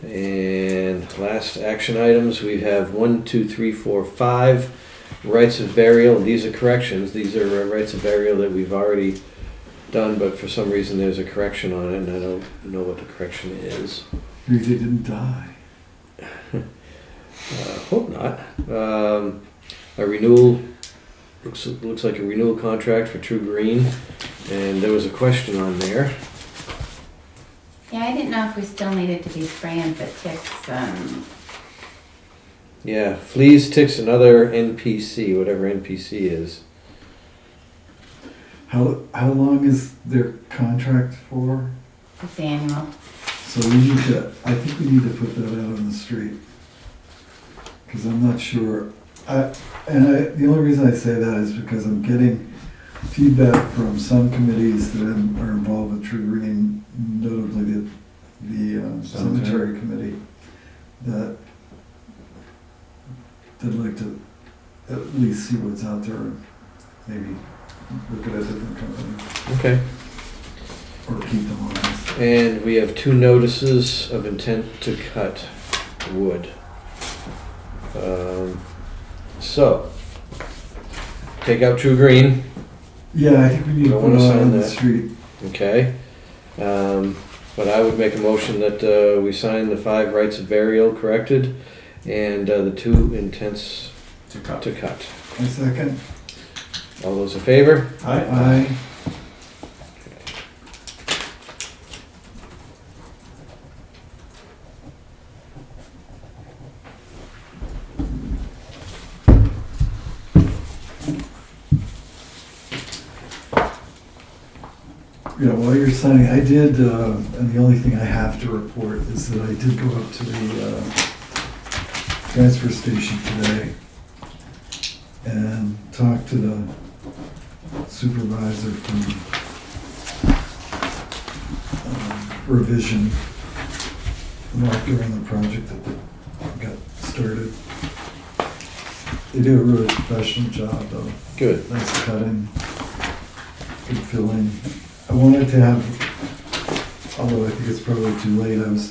And last action items, we have 1, 2, 3, 4, 5 rights of burial. These are corrections. These are rights of burial that we've already done, but for some reason there's a correction on it, and I don't know what the correction is. Maybe they didn't die. Hope not. A renewal, looks like a renewal contract for True Green, and there was a question on there. Yeah, I didn't know if we still needed to be spraying for ticks. Yeah, fleas, ticks, and other NPC, whatever NPC is. How long is their contract for? It's annual. So we need to, I think we need to put that out on the street. Because I'm not sure. The only reason I say that is because I'm getting feedback from some committees that are involved with True Green, notably the cemetery committee, that they'd like to at least see what's out there and maybe look at a different company Okay. or keep them honest. And we have 2 notices of intent to cut wood. So, take out True Green, Yeah, I think we need to Don't put wanna it out sign on the that. street. okay? But I would make a motion that we sign the 5 rights of burial corrected and the 2 intents To cut. to cut. A second. All those in favor? Aye. Yeah, while you're signing, I did, and the only thing I have to report is that I did go up to the transfer station today and talk to the supervisor from revision during the project that they got started. They do a really professional job though. Good. Nice cutting, good filling. I wanted to have, although I think it's probably too late, I was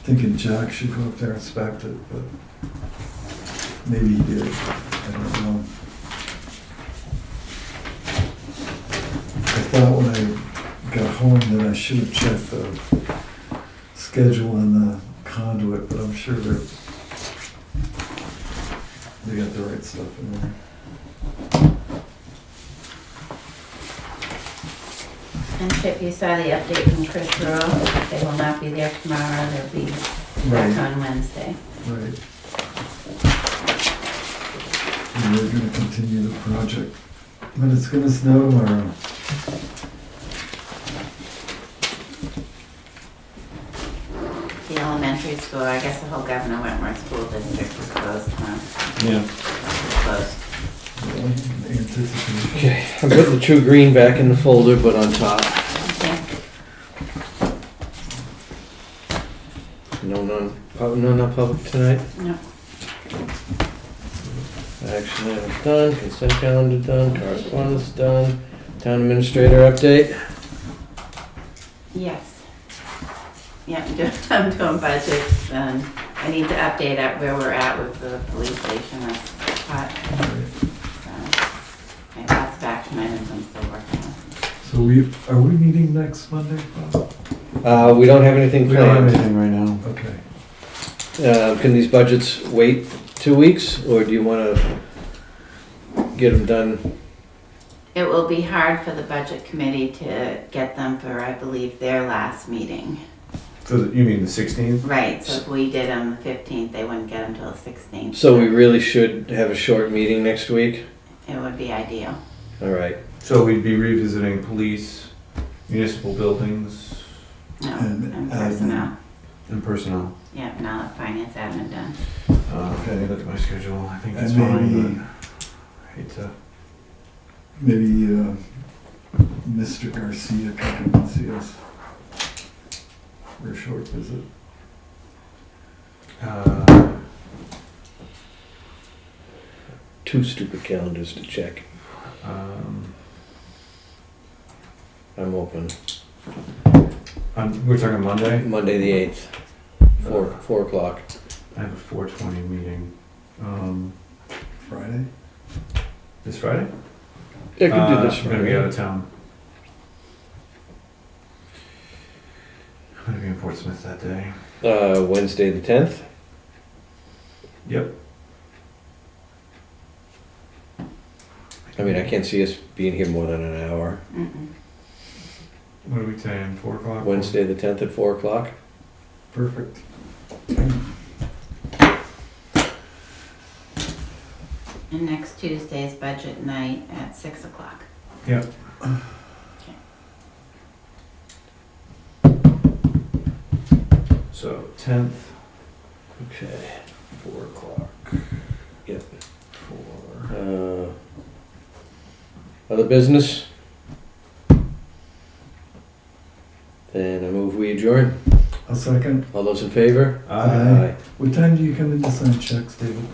thinking Jack should go up there and inspect it, but maybe he did, I don't know. I thought when I got home that I should have checked the schedule on the conduit, but I'm sure they got the right stuff in there. And Chip, you saw the update from Chris Rowe. They will not be there tomorrow. They'll be back on Wednesday. Right. And we're gonna continue the project, but it's gonna snow tomorrow. The elementary school, I guess the whole Governor Wentworth School District is closed tomorrow. Yeah. Closed. Anticipation. Okay, I'm putting the True Green back in the folder, but on top. Okay. No non-public tonight. No. Action items done, consent calendar done, correspondence done, town administrator update. Yes. Yeah, I'm doing budgets, and I need to update at where we're at with the police station, that's hot. So, okay, lots of action items I'm still working on. So are we meeting next Monday, Bob? We don't have anything We don't have planned. anything right now. Okay. Can these budgets wait 2 weeks, or do you wanna get them done? It will be hard for the budget committee to get them for, I believe, their last meeting. You mean the 16th? Right, so if we did them the 15th, they wouldn't get them till the 16th. So we really should have a short meeting next week? It would be ideal. All right. So we'd be revisiting police, municipal buildings, No, And and admin. personnel. and personnel. Yeah, now that finance admin done. Okay, look at my schedule. I think that's And fine, maybe- but I hate to. Maybe Mr. Garcia can come and see us for a short visit. Two stupid calendars to check. I'm open. We're talking Monday? Monday the 8th, 4 o'clock. I have a 4:20 meeting. Friday? This Friday? Yeah, could do this I'm gonna be out Friday. of town. I'm gonna be in Portsmouth that day. Wednesday the 10th? Yep. I mean, I can't see us being here more than an hour. Mm-mm. What are we saying, 4 o'clock? Wednesday the 10th at 4 o'clock? Perfect. And next Tuesday's budget night at 6 o'clock. Yep. So 10th, Okay. 4 o'clock. Yep. 4. Other business? Then I move we adjourn. I'll second. All those in favor? Aye. What time do you come in to sign checks, David?